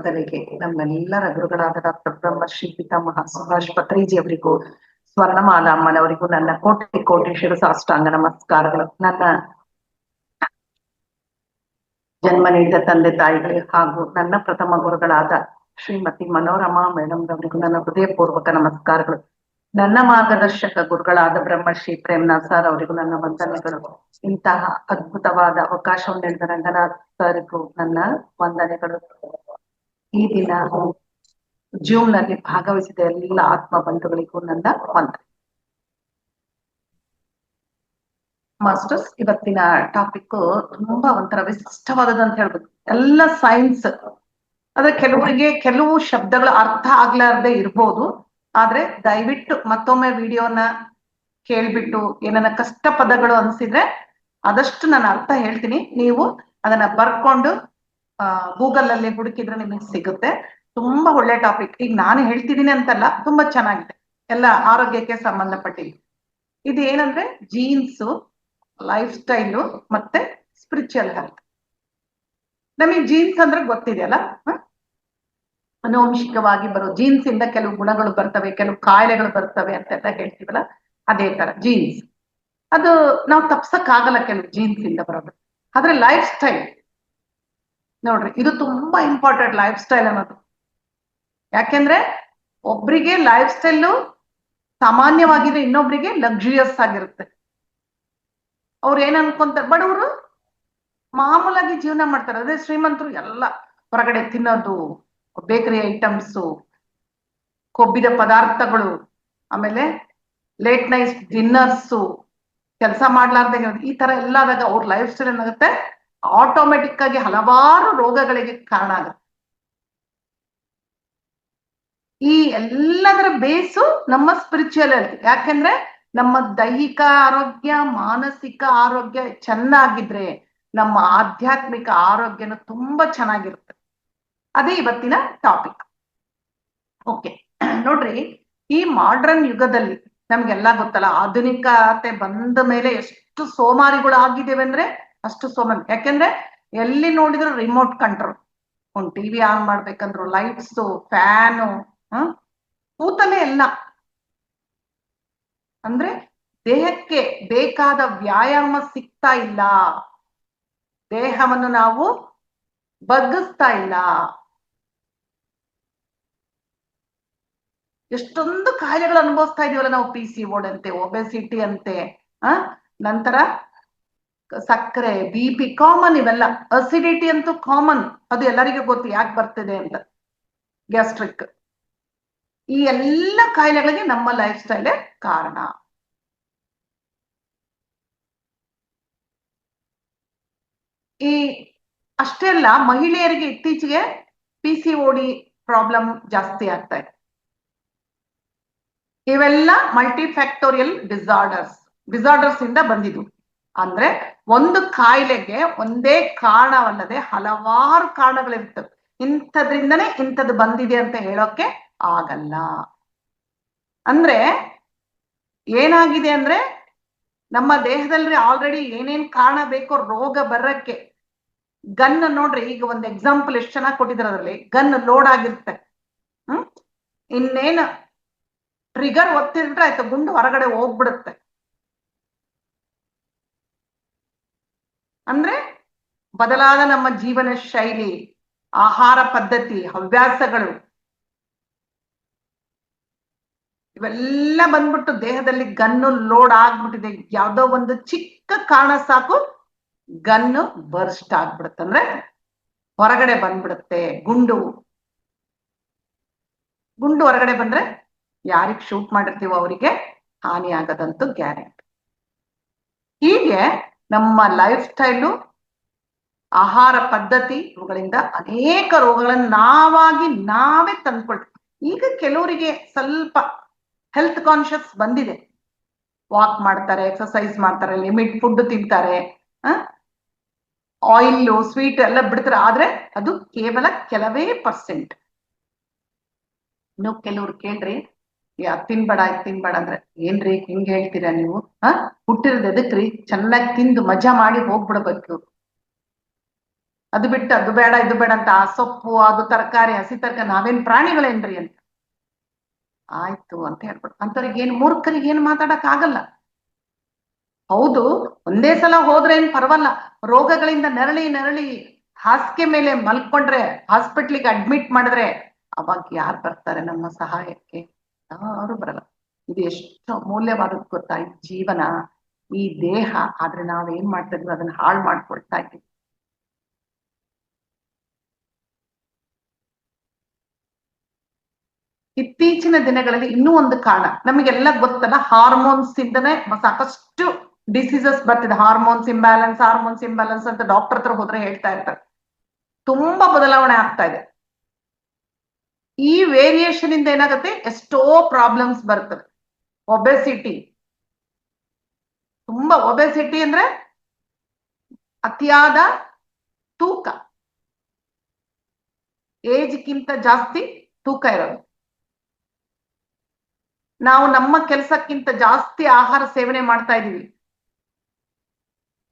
ಮೊದಲಿಗೆ ನಮ್ಮೆಲ್ಲರ ಗುರುಗಳಾದ ಡಾಕ್ಟರ್ ಬ್ರಹ್ಮಶ್ರೀ ಪಿತಾಮಹ ಸುಭಾಷ್ ಪತ್ರಿಜಿ ಅವರಿಗೂ ಸ್ವರ್ಣಮಾಲಾ ಅಮ್ಮನವರಿಗೂ ನನ್ನ ಕೋಟಿ ಕೋಟಿ ಶಿರಸಾಷ್ಟಾಂಗ ನಮಸ್ಕಾರಗಳು. ನನ್ನ ಜನ್ಮ ನೀಡಿದ ತಂದೆ ತಾಯಿಗಳಿಗೆ ಹಾಗೂ ನನ್ನ ಪ್ರಥಮ ಗುರುಗಳಾದ ಶ್ರೀಮತಿ ಮನೋರಮಾ ಮೇಡಮ್ ಅವರಿಗೂ ನನ್ನ ಹೃದಯಪೂರ್ವಕ ನಮಸ್ಕಾರಗಳು. ನನ್ನ ಮಾರ್ಗದರ್ಶಕ ಗುರುಗಳಾದ ಬ್ರಹ್ಮಶ್ರೀ ಪ್ರೇಮ್ನಾಥ್ ಸರ್ ಅವರಿಗೂ ನನ್ನ ವಂದನೆಗಳು. ಇಂತಹ ಅದ್ಭುತವಾದ ಅವಕಾಶವನ್ನು ನೀಡಿದ ರಂಗನಾಥ್ ಸರ್ಗೂ ನನ್ನ ವಂದನೆಗಳು. ಈ ದಿನ ಜೂಮ್ ನಲ್ಲಿ ಭಾಗವಹಿಸಿದ ಎಲ್ಲ ಆತ್ಮ ಬಂಧುಗಳಿಗೂ ನನ್ನ ವಂದನೆ. ಮಾಸ್ಟರ್ಸ್, ಇವತ್ತಿನ ಟಾಪಿಕ್ ತುಂಬಾ ಒಂಥರ ವಿಶಿಷ್ಟವಾದದಂತ ಹೇಳ್ಬೋದು. ಎಲ್ಲ ಸೈನ್ಸ್, ಆದ್ರೆ ಕೆಲವರಿಗೆ ಕೆಲವು ಶಬ್ದಗಳು ಅರ್ಥ ಆಗ್ಲಾರ್ದೆ ಇರ್ಬೋದು. ಆದ್ರೆ ದಯವಿಟ್ಟು ಮತ್ತೊಮ್ಮೆ ವಿಡಿಯೋನ ಕೇಳ್ಬಿಟ್ಟು ಏನನ್ನ ಕಷ್ಟ ಪದಗಳು ಅನ್ಸಿದ್ರೆ ಆದಷ್ಟು ನಾನು ಅರ್ಥ ಹೇಳ್ತೀನಿ, ನೀವು ಅದನ್ನ ಬರ್ಕೊಂಡು ಗೂಗಲ್ ಅಲ್ಲಿ ಹುಡುಕಿದ್ರೆ ನಿಮಗೆ ಸಿಗುತ್ತೆ. ತುಂಬಾ ಒಳ್ಳೆ ಟಾಪಿಕ್. ಈಗ ನಾನು ಹೇಳ್ತಿದ್ದೀನಿ ಅಂತಲ್ಲ, ತುಂಬಾ ಚೆನ್ನಾಗಿದೆ, ಎಲ್ಲ ಆರೋಗ್ಯಕ್ಕೆ ಸಂಬಂಧಪಟ್ಟಿದೆ. ಇದು ಏನಂದ್ರೆ ಜೀನ್ಸ್, ಲೈಫ್ ಸ್ಟೈಲು ಮತ್ತೆ ಸ್ಪಿರಿಚುವಲ್ ಹೆಲ್ತ್. ನಮಗೆ ಜೀನ್ಸ್ ಅಂದ್ರೆ ಗೊತ್ತಿದೆಯಲ್ಲ, ಅನುವಂಶಿಕವಾಗಿ ಬರೋ ಜೀನ್ಸ್ ಇಂದ ಕೆಲವು ಗುಣಗಳು ಬರ್ತವೆ, ಕೆಲವು ಕಾಯಿಲೆಗಳು ಬರ್ತವೆ ಅಂತೆಲ್ಲ ಹೇಳ್ತೀವಲ್ಲ, ಅದೇ ತರ ಜೀನ್ಸ್ ಅದು ನಾವು ತಪ್ಸಕ್ ಆಗಲ್ಲ ಕೆಲವು ಜೀನ್ಸ್ ಇಂದ ಬರೋದು. ಆದ್ರೆ ಲೈಫ್ ಸ್ಟೈಲ್ ನೋಡ್ರಿ, ಇದು ತುಂಬಾ ಇಂಪಾರ್ಟೆಂಟ್ ಲೈಫ್ ಸ್ಟೈಲ್ ಅನ್ನೋದು. ಯಾಕೆಂದ್ರೆ ಒಬ್ರಿಗೆ ಲೈಫ್ ಸ್ಟೈಲು ಸಾಮಾನ್ಯವಾಗಿದೆ, ಇನ್ನೊಬ್ರಿಗೆ ಲಕ್ಸುರಿಯಸ್ ಆಗಿರುತ್ತೆ. ಅವ್ರು ಏನ್ ಅನ್ಕೊಂತಾರೆ, ಬಡವರು ಮಾಮೂಲಾಗಿ ಜೀವನ ಮಾಡ್ತಾರೆ. ಅದೇ ಶ್ರೀಮಂತರು ಎಲ್ಲ ಹೊರಗಡೆ ತಿನ್ನೋದು, ಬೇಕರಿ ಐಟಮ್ಸು, ಕೊಬ್ಬಿದ ಪದಾರ್ಥಗಳು, ಆಮೇಲೆ ಲೇಟ್ ನೈಟ್ ಡಿನ್ನರ್ಸು, ಕೆಲಸ ಮಾಡ್ಲಾರ್ದೆ ಈ ತರ ಎಲ್ಲ ಆದಾಗ ಅವ್ರ ಲೈಫ್ ಸ್ಟೈಲ್ ಏನಾಗುತ್ತೆ, ಆಟೋಮೆಟಿಕ್ ಆಗಿ ಹಲವಾರು ರೋಗಗಳಿಗೆ ಕಾರಣ ಆಗುತ್ತೆ. ಈ ಎಲ್ಲದರ ಬೇಸು ನಮ್ಮ ಸ್ಪಿರಿಚುವಲ್ ಹೆಲ್ತ್. ಯಾಕೆಂದ್ರೆ ನಮ್ಮ ದೈಹಿಕ ಆರೋಗ್ಯ, ಮಾನಸಿಕ ಆರೋಗ್ಯ ಚೆನ್ನಾಗಿದ್ರೆ ನಮ್ಮ ಆಧ್ಯಾತ್ಮಿಕ ಆರೋಗ್ಯನ ತುಂಬಾ ಚೆನ್ನಾಗಿರುತ್ತೆ. ಅದೇ ಇವತ್ತಿನ ಟಾಪಿಕ್. ಓಕೆ, ನೋಡ್ರಿ, ಈ ಮಾಡ್ರನ್ ಯುಗದಲ್ಲಿ ನಮ್ಗೆಲ್ಲ ಗೊತ್ತಲ್ಲ, ಆಧುನಿಕತೆ ಬಂದ ಮೇಲೆ ಎಷ್ಟು ಸೋಮಾರಿಗಳು ಆಗಿದ್ದೇವೆ ಅಂದ್ರೆ ಅಷ್ಟು ಸೋಮಾರಿ. ಯಾಕೆಂದ್ರೆ ಎಲ್ಲಿ ನೋಡಿದ್ರು ರಿಮೋಟ್ ಕಂಟ್ರೋಲ್, ಒಂದು ಟಿವಿ ಆನ್ ಮಾಡ್ಬೇಕಂದ್ರು ಲೈಟ್ಸು, ಫ್ಯಾನು, ಕೂತಲೇ ಎಲ್ಲ. ಅಂದ್ರೆ ದೇಹಕ್ಕೆ ಬೇಕಾದ ವ್ಯಾಯಾಮ ಸಿಗ್ತಾ ಇಲ್ಲ, ದೇಹವನ್ನು ನಾವು ಬಗ್ಗಿಸ್ತಾ ಇಲ್ಲ. ಎಷ್ಟೊಂದು ಕಾಯಿಲೆಗಳು ಅನುಭವಿಸ್ತಾ ಇದೀವಲ್ಲ ನಾವು. PCOD ಅಂತೆ, ಒಬೆಸಿಟಿ ಅಂತೆ, ನಂತರ ಸಕ್ಕರೆ, BP ಕಾಮನ್. ಇವೆಲ್ಲ ಅಸಿಡಿಟಿ ಅಂತೂ ಕಾಮನ್, ಅದು ಎಲ್ಲರಿಗೂ ಗೊತ್ತು ಯಾಕೆ ಬರ್ತಿದೆ ಅಂತ, ಗ್ಯಾಸ್ಟ್ರಿಕ್. ಈ ಎಲ್ಲ ಕಾಯಿಲೆಗಳಿಗೆ ನಮ್ಮ ಲೈಫ್ ಸ್ಟೈಲೇ ಕಾರಣ. ಈ ಅಷ್ಟೇ ಅಲ್ಲ, ಮಹಿಳೆಯರಿಗೆ ಇತ್ತೀಚೆಗೆ PCOD ಪ್ರಾಬ್ಲಮ್ ಜಾಸ್ತಿ ಆಗ್ತಾ ಇದೆ. ಇವೆಲ್ಲ ಮಲ್ಟಿಫ್ಯಾಕ್ಟೋರಿಯಲ್ ಡಿಸಾರ್ಡರ್ಸ್ ಇಂದ ಬಂದಿದ್ದು. ಅಂದ್ರೆ ಒಂದು ಕಾಯಿಲೆಗೆ ಒಂದೇ ಕಾರಣವಲ್ಲದೆ ಹಲವಾರು ಕಾರಣಗಳಿರ್ತವೆ. ಇಂಥದ್ರಿಂದನೇ ಇಂಥದ್ದು ಬಂದಿದೆ ಅಂತ ಹೇಳೋಕೆ ಆಗಲ್ಲ. ಅಂದ್ರೆ ಏನಾಗಿದೆ ಅಂದ್ರೆ ನಮ್ಮ ದೇಹದಲ್ಲಿ ಆಲ್ರೆಡಿ ಏನೇನ್ ಕಾರಣ ಬೇಕೋ ರೋಗ ಬರಕ್ಕೆ. ಗನ್ ನೋಡ್ರಿ, ಈಗ ಒಂದು ಎಕ್ಸಾಂಪಲ್ ಎಷ್ಟು ಚೆನ್ನಾಗಿ ಕೊಟ್ಟಿದ್ದಾರೆ. ಅದರಲ್ಲಿ ಗನ್ ಲೋಡ್ ಆಗಿರುತ್ತೆ, ಇನ್ನೇನು ಟ್ರಿಗರ್ ಒತ್ತಿದ್ರೆ ಆಯ್ತು, ಗುಂಡು ಹೊರಗಡೆ ಹೋಗ್ಬಿಡುತ್ತೆ. ಅಂದ್ರೆ ಬದಲಾದ ನಮ್ಮ ಜೀವನ ಶೈಲಿ, ಆಹಾರ ಪದ್ಧತಿ, ಹವ್ಯಾಸಗಳು, ಇವೆಲ್ಲ ಬಂದ್ಬಿಟ್ಟು ದೇಹದಲ್ಲಿ ಗನ್ನು ಲೋಡ್ ಆಗ್ಬಿಟ್ಟಿದೆ. ಯಾವ್ದೋ ಒಂದು ಚಿಕ್ಕ ಕಾರಣ ಸಾಕು ಗನ್ನು ಬರ್ಸ್ಟ್ ಆಗ್ಬಿಡುತ್ತೆ, ಅಂದ್ರೆ ಹೊರಗಡೆ ಬಂದ್ಬಿಡುತ್ತೆ. ಗುಂಡು ಹೊರಗಡೆ ಬಂದ್ರೆ ಯಾರಿಗ್ ಶೂಟ್ ಮಾಡಿರ್ತೀವೋ ಅವರಿಗೆ ಹಾನಿ ಆಗದಂತೂ ಗ್ಯಾರಂಟಿ. ಹೀಗೆ ನಮ್ಮ ಲೈಫ್ ಸ್ಟೈಲು, ಆಹಾರ ಪದ್ಧತಿ, ಇವುಗಳಿಂದ ಅನೇಕ ರೋಗಗಳನ್ನು ನಾವೇ ತಂದ್ಕೊಳ್ತೀವಿ. ಈಗ ಕೆಲವರಿಗೆ ಸ್ವಲ್ಪ ಹೆಲ್ತ್ ಕಾನ್ಶಿಯಸ್ ಬಂದಿದೆ, ವಾಕ್ ಮಾಡ್ತಾರೆ, ಎಕ್ಸರ್ಸೈಸ್ ಮಾಡ್ತಾರೆ, ಲಿಮಿಟ್ ಫುಡ್ ತಿಂತಾರೆ, ಆಯಿಲ್ ಸ್ವೀಟ್ ಎಲ್ಲ ಬಿಡ್ತಾರೆ. ಆದ್ರೆ ಅದು ಕೇವಲ ಕೆಲವೇ %. ಇನ್ನು ಕೆಲವ್ರು ಕೇಳ್ರಿ, ತಿನ್ಬೇಡ ಅಂದ್ರೆ, ಏನ್ರಿ ಹಿಂಗ್ ಹೇಳ್ತೀರಾ ನೀವು? ಹುಟ್ಟಿರೋದು ಎದಕ್ರಿ? ಚೆನ್ನಾಗಿ ತಿಂದು ಮಜಾ ಮಾಡಿ ಹೋಗ್ಬಿಡ್ಬೇಕು. ಅದು ಬಿಟ್ಟು ಅದು ಬೇಡ ಇದು ಬೇಡ ಅಂತ ಆ ಸೊಪ್ಪು ಅದು ತರಕಾರಿ ಹಸಿ ತರಕಾರಿ ನಾವೇನ್ ಪ್ರಾಣಿಗಳೇನ್ರಿ ಅಂತ ಆಯ್ತು ಅಂತ ಹೇಳ್ಬಿಟ್ಟು ಅಂತವ್ರಿಗೆ ಏನ್ ಮೂರ್ಖರಿಗೆ ಏನ್ ಮಾತಾಡಕ್ ಆಗಲ್ಲ. ಹೌದು, ಒಂದೇ ಸಲ ಹೋದ್ರೆ ಏನ್ ಪರವಲ್ಲ, ರೋಗಗಳಿಂದ ನರಳಿ ನರಳಿ ಹಾಸಿಗೆ ಮೇಲೆ ಮಲ್ಕೊಂಡ್ರೆ ಹಾಸ್ಪಿಟ್ಲಿಗೆ ಅಡ್ಮಿಟ್ ಮಾಡಿದ್ರೆ ಅವಾಗ ಯಾರು ಬರ್ತಾರೆ ನಮ್ಮ ಸಹಾಯಕ್ಕೆ? ಯಾರು ಬರಲ್ಲ. ಇದು ಎಷ್ಟು ಅಮೂಲ್ಯವಾದದ್ದು ಗೊತ್ತಾ ಈ ಜೀವನ, ಈ ದೇಹ. ಆದ್ರೆ ನಾವೇನ್ ಮಾಡ್ತಾ ಇದ್ವಿ, ಅದನ್ನ ಹಾಳು ಮಾಡ್ಕೊಳ್ತಾ ಇದ್ವಿ. ಇತ್ತೀಚಿನ ದಿನಗಳಲ್ಲಿ ಇನ್ನೂ ಒಂದು ಕಾರಣ ನಮಗೆಲ್ಲ ಗೊತ್ತಲ್ಲ, ಹಾರ್ಮೋನ್ಸ್ ಇಂದನೇ ಸಾಕಷ್ಟು ಡಿಸೀಸಸ್ ಬರ್ತಿದೆ. ಹಾರ್ಮೋನ್ಸ್ ಇಂಬ್ಯಾಲೆನ್ಸ್ ಅಂತ ಡಾಕ್ಟರ್ ಹತ್ರ ಹೋದ್ರೆ ಹೇಳ್ತಾ ಇರ್ತಾರೆ. ತುಂಬಾ ಬದಲಾವಣೆ ಆಗ್ತಾ ಇದೆ. ಈ ವೇರಿಯೇಷನ್ ಇಂದ ಏನಾಗುತ್ತೆ, ಎಷ್ಟೋ ಪ್ರಾಬ್ಲಮ್ಸ್ ಬರ್ತವೆ. ಒಬೆಸಿಟಿ, ತುಂಬಾ ಒಬೆಸಿಟಿ ಅಂದ್ರೆ ಅತಿಯಾದ ತೂಕ, ಏಜ್ಗಿಂತ ಜಾಸ್ತಿ ತೂಕ ಇರೋದು. ನಾವು ನಮ್ಮ ಕೆಲಸಕ್ಕಿಂತ ಜಾಸ್ತಿ ಆಹಾರ ಸೇವನೆ ಮಾಡ್ತಾ ಇದೀವಿ.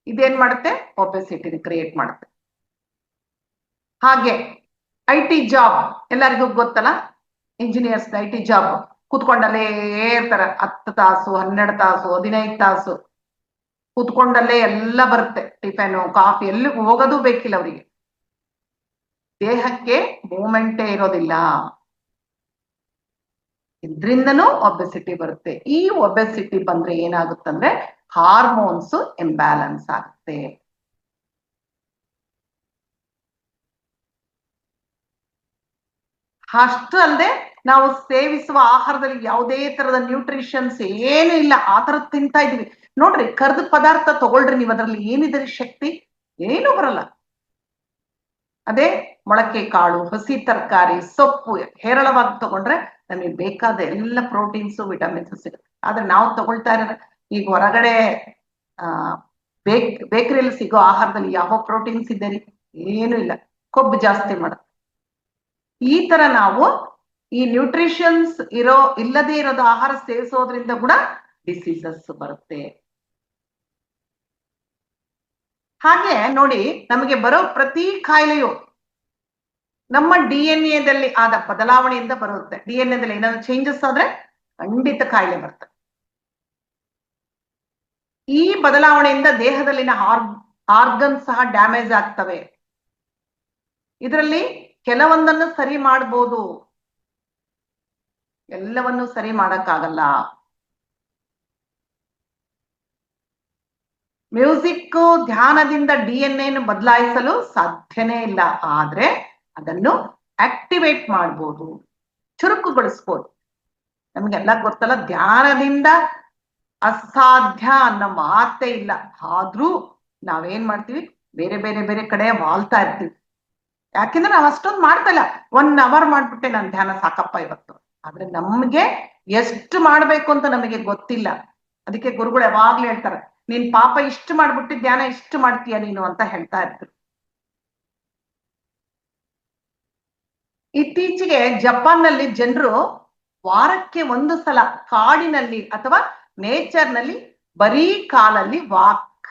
ಇದೇನ್ ಮಾಡುತ್ತೆ, ಒಬೆಸಿಟಿ ಕ್ರಿಯೇಟ್ ಮಾಡುತ್ತೆ. ಹಾಗೆ IT ಜಾಬ್ ಎಲ್ಲರಿಗೂ ಗೊತ್ತಲ್ಲ, ಇಂಜಿನಿಯರ್ಸ್ IT ಜಾಬ್ ಕೂತ್ಕೊಂಡಲ್ಲೇ ಇರ್ತಾರೆ. 10 ತಾಸು 12 ತಾಸು 15 ತಾಸು ಕೂತ್ಕೊಂಡಲ್ಲೇ ಎಲ್ಲ ಬರುತ್ತೆ. ಟಿಫನು ಕಾಫಿ ಎಲ್ಲಿ ಹೋಗೋದು ಬೇಕಿಲ್ಲ ಅವರಿಗೆ. ದೇಹಕ್ಕೆ ಮೂಮೆಂಟೇ ಇರೋದಿಲ್ಲ. ಇದ್ರಿಂದನೂ ಒಬೆಸಿಟಿ ಬರುತ್ತೆ. ಈ ಒಬೆಸಿಟಿ ಬಂದ್ರೆ ಏನಾಗುತ್ತಂದ್ರೆ ಹಾರ್ಮೋನ್ಸ್ ಇಂಬ್ಯಾಲೆನ್ಸ್ ಆಗುತ್ತೆ. ಅಷ್ಟು ಅಲ್ಲದೆ ನಾವು ಸೇವಿಸುವ ಆಹಾರದಲ್ಲಿ ಯಾವುದೇ ತರದ ನ್ಯೂಟ್ರಿಷನ್ಸ್ ಏನು ಇಲ್ಲ, ಆ ತರದ್ ತಿಂತಾ ಇದೀವಿ. ನೋಡ್ರಿ, ಕರ್ದ ಪದಾರ್ಥ ತಗೊಳ್ರಿ ನೀವು, ಅದರಲ್ಲಿ ಏನಿದೆ ಶಕ್ತಿ? ಏನು ಬರಲ್ಲ. ಅದೇ ಮೊಳಕೆ ಕಾಳು, ಹಸಿ ತರಕಾರಿ, ಸೊಪ್ಪು ಹೇರಳವಾಗಿ ತಗೊಂಡ್ರೆ ನಮಗೆ ಬೇಕಾದ ಎಲ್ಲ ಪ್ರೋಟೀನ್ಸ್ ವಿಟಮಿನ್ಸ್ ಸಿಗುತ್ತೆ. ಆದ್ರೆ ನಾವು ತಗೊಳ್ತಾ ಇರೋ ಈಗ ಹೊರಗಡೆ ಬೇಕರಿಯಲ್ಲಿ ಸಿಗೋ ಆಹಾರದಲ್ಲಿ ಯಾವ ಪ್ರೋಟೀನ್ಸ್ ಇದೆ ರೀ? ಏನು ಇಲ್ಲ, ಕೊಬ್ಬು ಜಾಸ್ತಿ ಮಾಡುತ್ತೆ. ಈ ತರ ನಾವು ಈ ನ್ಯೂಟ್ರಿಷನ್ಸ್ ಇಲ್ಲದೇ ಇರೋದು ಆಹಾರ ಸೇವಿಸೋದ್ರಿಂದ ಕೂಡ ಡಿಸೀಸಸ್ ಬರುತ್ತೆ. ಹಾಗೆ ನೋಡಿ, ನಮಗೆ ಬರೋ ಪ್ರತಿ ಕಾಯಿಲೆಯು ನಮ್ಮ DNA ಆದ ಬದಲಾವಣೆಯಿಂದ ಬರುತ್ತೆ. DNA ಏನಾದ್ರು ಚೇಂಜಸ್ ಆದ್ರೆ ಖಂಡಿತ ಕಾಯಿಲೆ ಬರ್ತದೆ. ಈ ಬದಲಾವಣೆಯಿಂದ ದೇಹದಲ್ಲಿನ ಆರ್ಗನ್ ಸಹ ಡ್ಯಾಮೇಜ್ ಆಗ್ತವೆ. ಇದರಲ್ಲಿ ಕೆಲವೊಂದನ್ನು ಸರಿ ಮಾಡ್ಬೋದು, ಎಲ್ಲವನ್ನು ಸರಿ ಮಾಡಕ್ಕಾಗಲ್ಲ. ಮ್ಯೂಸಿಕ್ ಧ್ಯಾನದಿಂದ DNA ಬದಲಾಯಿಸಲು ಸಾಧ್ಯನೇ ಇಲ್ಲ. ಆದ್ರೆ ಅದನ್ನು ಆಕ್ಟಿವೇಟ್ ಮಾಡ್ಬೋದು, ಚುರುಕುಗೊಳಿಸ್ಬೋದು. ನಮ್ಗೆಲ್ಲ ಗೊತ್ತಲ್ಲ, ಧ್ಯಾನದಿಂದ ಅಸಾಧ್ಯ ಅನ್ನೋ ಮಾತೇ ಇಲ್ಲ. ಆದ್ರೂ ನಾವೇನ್ ಮಾಡ್ತೀವಿ, ಬೇರೆ ಬೇರೆ ಬೇರೆ ಕಡೆ ವಾಲ್ತಾ ಇರ್ತೀವಿ. ಯಾಕೆಂದ್ರೆ ನಾವು ಅಷ್ಟೊಂದು ಮಾಡ್ತಾ ಇಲ್ಲ. 1 ಅವರ್ ಮಾಡ್ಬಿಟ್ಟೆ ನಾನು ಧ್ಯಾನ ಸಾಕಪ್ಪ ಇವತ್ತು. ಆದ್ರೆ ನಮ್ಗೆ ಎಷ್ಟು ಮಾಡ್ಬೇಕು ಅಂತ ನಮಗೆ ಗೊತ್ತಿಲ್ಲ. ಅದಕ್ಕೆ ಗುರುಗಳು ಯಾವಾಗ್ಲೂ ಹೇಳ್ತಾರೆ, ನೀನ್ ಪಾಪ ಇಷ್ಟು ಮಾಡ್ಬಿಟ್ಟು ಧ್ಯಾನ ಇಷ್ಟು ಮಾಡ್ತೀಯ ನೀನು ಅಂತ ಹೇಳ್ತಾ ಇರ್ತಾರೆ. ಇತ್ತೀಚೆಗೆ ಜಪಾನ್ನಲ್ಲಿ ಜನರು ವಾರಕ್ಕೆ 1 ಸಲ ಕಾಡಿನಲ್ಲಿ ಅಥವಾ ನೇಚರ್ನಲ್ಲಿ ಬರೀ ಕಾಲಲ್ಲಿ ವಾಕ್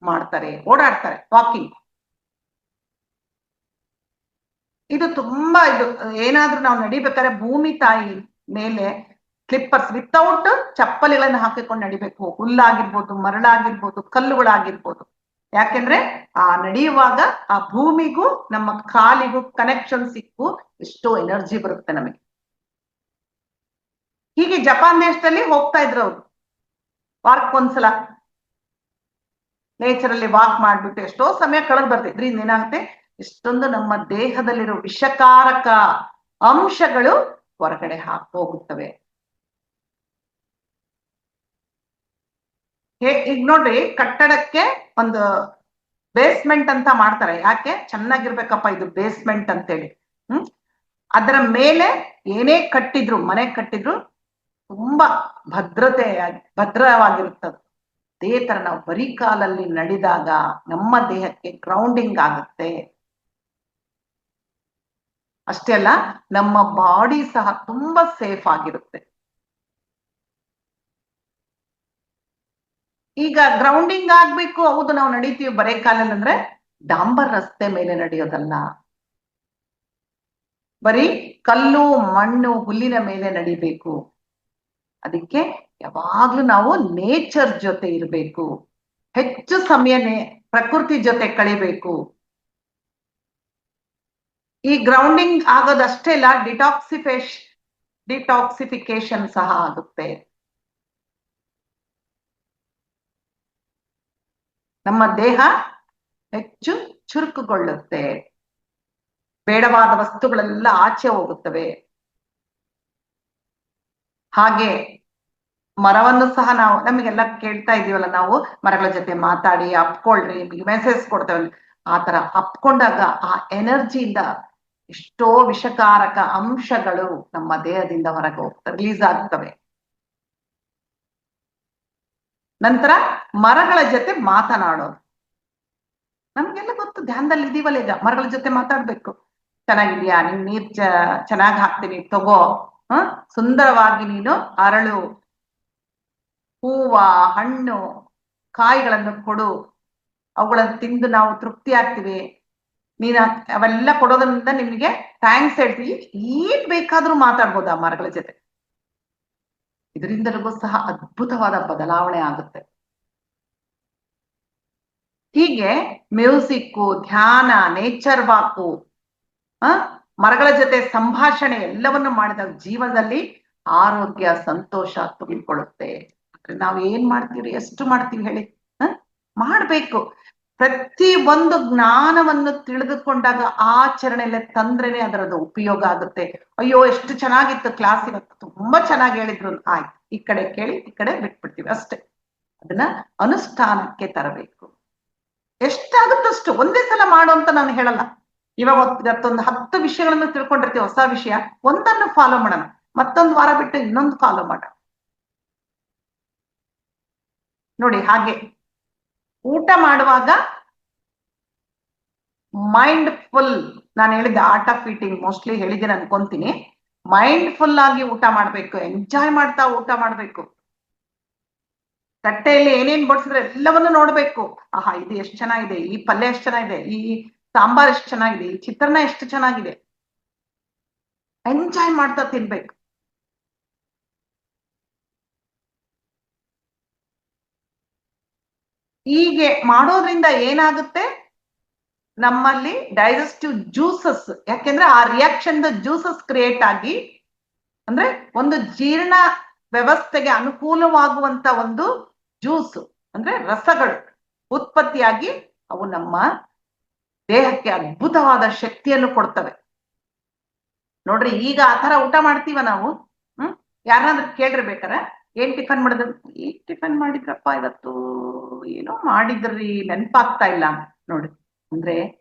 ಮಾಡ್ತಾರೆ, ಓಡಾಡ್ತಾರೆ, ವಾಕಿಂಗ್. ಇದು ತುಂಬಾ ಏನಾದ್ರೂ ನಾವು ನಡಿಬೇಕಾದ್ರೆ ಭೂಮಿ ತಾಯಿ ಮೇಲೆ ಸ್ಲಿಪ್ಪರ್ಸ್ ವಿತೌಟ್ ಚಪ್ಪಲಿಗಳನ್ನು ಹಾಕಿಕೊಂಡು ನಡಿಬೇಕು. ಹುಲ್ಲಾಗಿರ್ಬೋದು, ಮರಳಾಗಿರ್ಬೋದು, ಕಲ್ಲುಗಳಾಗಿರ್ಬೋದು. ಯಾಕೆಂದ್ರೆ ಆ ನಡೆಯುವಾಗ ಆ ಭೂಮಿಗೂ ನಮ್ಮ ಕಾಲಿಗೂ ಕನೆಕ್ಷನ್ ಸಿಕ್ಕು ಎಷ್ಟೋ ಎನರ್ಜಿ ಬರುತ್ತೆ ನಮಗೆ. ಹೀಗೆ ಜಪಾನ್ ದೇಶದಲ್ಲಿ ಹೋಗ್ತಾ ಇದ್ರು ಅವರು, ವಾರಕ್ಕೆ 1 ಸಲ ನೇಚರಲ್ಲಿ ವಾಕ್ ಮಾಡ್ಬಿಟ್ಟು ಎಷ್ಟೋ ಸಮಯ ಕಳೆದು ಬರ್ತಿದ್ರು. ಇದ್ರಿಂದ ಏನಾಗುತ್ತೆ, ಇಷ್ಟೊಂದು ನಮ್ಮ ದೇಹದಲ್ಲಿರೋ ವಿಷಕಾರಕ ಅಂಶಗಳು ಹೊರಗಡೆ ಹೋಗುತ್ತವೆ. ಈಗ ನೋಡ್ರಿ, ಕಟ್ಟಡಕ್ಕೆ ಒಂದು ಬೇಸ್ಮೆಂಟ್ ಅಂತ ಮಾಡ್ತಾರೆ. ಯಾಕೆ? ಚೆನ್ನಾಗಿರ್ಬೇಕಪ್ಪ ಇದು ಬೇಸ್ಮೆಂಟ್ ಅಂತೇಳಿ. ಅದರ ಮೇಲೆ ಏನೇ ಕಟ್ಟಿದ್ರು, ಮನೆ ಕಟ್ಟಿದ್ರು ತುಂಬಾ ಭದ್ರವಾಗಿರುತ್ತದೆ. ಅದೇ ತರ ನಾವು ಬರೀ ಕಾಲಲ್ಲಿ ನಡೆದಾಗ ನಮ್ಮ ದೇಹಕ್ಕೆ ಗ್ರೌಂಡಿಂಗ್ ಆಗುತ್ತೆ. ಅಷ್ಟೇ ಅಲ್ಲ, ನಮ್ಮ ಬಾಡಿ ಸಹ ತುಂಬಾ ಸೇಫ್ ಆಗಿರುತ್ತೆ. ಈಗ ಗ್ರೌಂಡಿಂಗ್ ಆಗ್ಬೇಕು, ಹೌದು ನಾವು ನಡೀತೀವಿ ಬರೇ ಕಾಲಲ್ಲಿ ಅಂದ್ರೆ ಡಾಂಬರ್ ರಸ್ತೆ ಮೇಲೆ ನಡೆಯೋದಲ್ಲ, ಬರೀ ಕಲ್ಲು ಮಣ್ಣು ಹುಲ್ಲಿನ ಮೇಲೆ ನಡಿಬೇಕು. ಅದಕ್ಕೆ ಯಾವಾಗ್ಲೂ ನಾವು ನೇಚರ್ ಜೊತೆ ಇರಬೇಕು, ಹೆಚ್ಚು ಸಮಯನೇ ಪ್ರಕೃತಿ ಜೊತೆ ಕಳಿಬೇಕು. ಈ ಗ್ರೌಂಡಿಂಗ್ ಆಗೋದಷ್ಟೇ ಇಲ್ಲ, ಡಿಟಾಕ್ಸಿಫಿಕೇಶನ್ ಸಹ ಆಗುತ್ತೆ. ನಮ್ಮ ದೇಹ ಹೆಚ್ಚು ಚುರುಕುಗೊಳ್ಳುತ್ತೆ, ಬೇಡವಾದ ವಸ್ತುಗಳೆಲ್ಲ ಆಚೆ ಹೋಗುತ್ತವೆ. ಹಾಗೆ ಮರವನ್ನು ಸಹ ನಾವು ನಮಗೆಲ್ಲ ಕೇಳ್ತಾ ಇದೀವಲ್ಲ, ನಾವು ಮರಗಳ ಜೊತೆ ಮಾತಾಡಿ ಅಪ್ಕೊಳ್ರಿ, ಮೆಸೇಜ್ ಕೊಡ್ತೇವೆ. ಆ ತರ ಅಪ್ಕೊಂಡಾಗ ಆ ಎನರ್ಜಿಯಿಂದ ಎಷ್ಟೋ ವಿಷಕಾರಕ ಅಂಶಗಳು ನಮ್ಮ ದೇಹದಿಂದ ಹೊರಗೆ ಹೋಗ್ತವೆ, ರಿಲೀಸ್ ಆಗ್ತವೆ. ನಂತರ ಮರಗಳ ಜೊತೆ ಮಾತನಾಡೋದು. ನಮ್ಗೆಲ್ಲ ಗೊತ್ತು, ಧ್ಯಾನದಲ್ಲಿ ಇದೀವಲ್ಲ ಈಗ, ಮರಗಳ ಜೊತೆ ಮಾತಾಡ್ಬೇಕು. ಚೆನ್ನಾಗಿದ್ಯಾ, ನಿನ್ ನೀರ್ ಚೆನ್ನಾಗಿ ಹಾಕ್ತೀನಿ ತಗೋ, ಸುಂದರವಾಗಿ ನೀನು ಅರಳು, ಹೂವ ಹಣ್ಣು ಕಾಯಿಗಳನ್ನು ಕೊಡು, ಅವುಗಳನ್ನು ತಿಂದು ನಾವು ತೃಪ್ತಿ ಆಗ್ತೀವಿ. ನೀನ್ ಅವೆಲ್ಲ ಕೊಡೋದ್ರಿಂದ ನಿಮ್ಗೆ ಥ್ಯಾಂಕ್ಸ್ ಹೇಳ್ತೀವಿ. ಏನ್ ಬೇಕಾದ್ರೂ ಮಾತಾಡ್ಬೋದು ಆ ಮರಗಳ ಜೊತೆ. ಇದರಿಂದಲೂ ಸಹ ಅದ್ಭುತವಾದ ಬದಲಾವಣೆ ಆಗುತ್ತೆ. ಹೀಗೆ ಮ್ಯೂಸಿಕ್ಕು, ಧ್ಯಾನ, ನೇಚರ್ ವಾಕು, ಮರಗಳ ಜೊತೆ ಸಂಭಾಷಣೆ ಎಲ್ಲವನ್ನು ಮಾಡಿದಾಗ ಜೀವನದಲ್ಲಿ ಆರೋಗ್ಯ ಸಂತೋಷ ತುಂಬಿಕೊಳ್ಳುತ್ತೆ. ನಾವ್ ಏನ್ ಮಾಡ್ತೀವಿ, ಎಷ್ಟು ಮಾಡ್ತೀವಿ ಹೇಳಿ? ಮಾಡ್ಬೇಕು. ಪ್ರತಿ ಒಂದು ಜ್ಞಾನವನ್ನು ತಿಳಿದುಕೊಂಡಾಗ ಆಚರಣೆಯಲ್ಲೇ ತಂದ್ರೇನೆ ಅದರದ್ದು ಉಪಯೋಗ ಆಗುತ್ತೆ. ಅಯ್ಯೋ ಎಷ್ಟು ಚೆನ್ನಾಗಿತ್ತು ಕ್ಲಾಸ್ ಇವತ್ತು, ತುಂಬಾ ಚೆನ್ನಾಗಿ ಹೇಳಿದ್ರು, ಆಯ್ತು ಈ ಕಡೆ ಕೇಳಿ ಈ ಕಡೆ ಬಿಟ್ಬಿಡ್ತೀವಿ ಅಷ್ಟೇ. ಅದನ್ನ ಅನುಷ್ಠಾನಕ್ಕೆ ತರಬೇಕು. ಎಷ್ಟಾಗುತ್ತಷ್ಟು ಒಂದೇ ಸಲ ಮಾಡು ಅಂತ ನಾನು ಹೇಳಲ್ಲ. ಇವಾಗ ಇವತ್ತೊಂದು 10 ವಿಷಯಗಳನ್ನು ತಿಳ್ಕೊಂಡಿರ್ತೀವಿ, ಹೊಸ ವಿಷಯ, ಒಂದನ್ನು ಫಾಲೋ ಮಾಡೋಣ, ಮತ್ತೊಂದು ವಾರ ಬಿಟ್ಟು ಇನ್ನೊಂದು ಫಾಲೋ ಮಾಡೋಣ. ನೋಡಿ, ಹಾಗೆ ಊಟ ಮಾಡುವಾಗ ಮೈಂಡ್ ಫುಲ್, ನಾನು ಹೇಳಿದ್ದೆ ಆರ್ಟ್ ಆಫ್ ಈಟಿಂಗ್ ಮೋಸ್ಟ್ಲಿ ಹೇಳಿದ್ದೀನಿ ಅನ್ಕೊಂತೀನಿ. ಮೈಂಡ್ ಫುಲ್ ಆಗಿ ಊಟ ಮಾಡ್ಬೇಕು, ಎಂಜಾಯ್ ಮಾಡ್ತಾ ಊಟ ಮಾಡ್ಬೇಕು. ತಟ್ಟೆಯಲ್ಲಿ ಏನೇನ್ ಬಡಿಸಿದ್ರೆ ಎಲ್ಲವನ್ನು ನೋಡ್ಬೇಕು. ಆಹಾ, ಇದು ಎಷ್ಟು ಚೆನ್ನಾಗಿದೆ, ಈ ಪಲ್ಯ ಎಷ್ಟು ಚೆನ್ನಾಗಿದೆ, ಈ ಸಾಂಬಾರ್ ಎಷ್ಟು ಚೆನ್ನಾಗಿದೆ, ಈ ಚಿತ್ರಾನ್ನ ಎಷ್ಟು ಚೆನ್ನಾಗಿದೆ, ಎಂಜಾಯ್ ಮಾಡ್ತಾ ತಿನ್ಬೇಕು. ಹೀಗೆ ಮಾಡೋದ್ರಿಂದ ಏನಾಗುತ್ತೆ, ನಮ್ಮಲ್ಲಿ ಡೈಜೆಸ್ಟಿವ್ ಜ್ಯೂಸಸ್, ಯಾಕೆಂದ್ರೆ ಆ ರಿಯಾಕ್ಷನ್ ಜ್ಯೂಸಸ್ ಕ್ರಿಯೇಟ್ ಆಗಿ, ಅಂದ್ರೆ ಒಂದು ಜೀರ್ಣ ವ್ಯವಸ್ಥೆಗೆ ಅನುಕೂಲವಾಗುವಂತ ಒಂದು ಜ್ಯೂಸ್ ಅಂದ್ರೆ ರಸಗಳು ಉತ್ಪತ್ತಿಯಾಗಿ ಅವು ನಮ್ಮ ದೇಹಕ್ಕೆ ಅದ್ಭುತವಾದ ಶಕ್ತಿಯನ್ನು ಕೊಡ್ತವೆ. ನೋಡ್ರಿ, ಈಗ ಆ ತರ ಊಟ ಮಾಡ್ತೀವ ನಾವು. ಯಾರನ್ನಾದ್ರೂ ಕೇಳ್ರಿ ಬೇಕಾರೆ, ಏನ್ ಟಿಫನ್ ಮಾಡಿದ್ರು, ಏನ್ ಟಿಫನ್ ಮಾಡಿದ್ರಪ್ಪ ಇವತ್ತು, ಏನೋ ಮಾಡಿದ್ರಿ, ನೆನಪಾಗ್ತಾ ಇಲ್ಲ ನೋಡಿ. ಅಂದ್ರೆ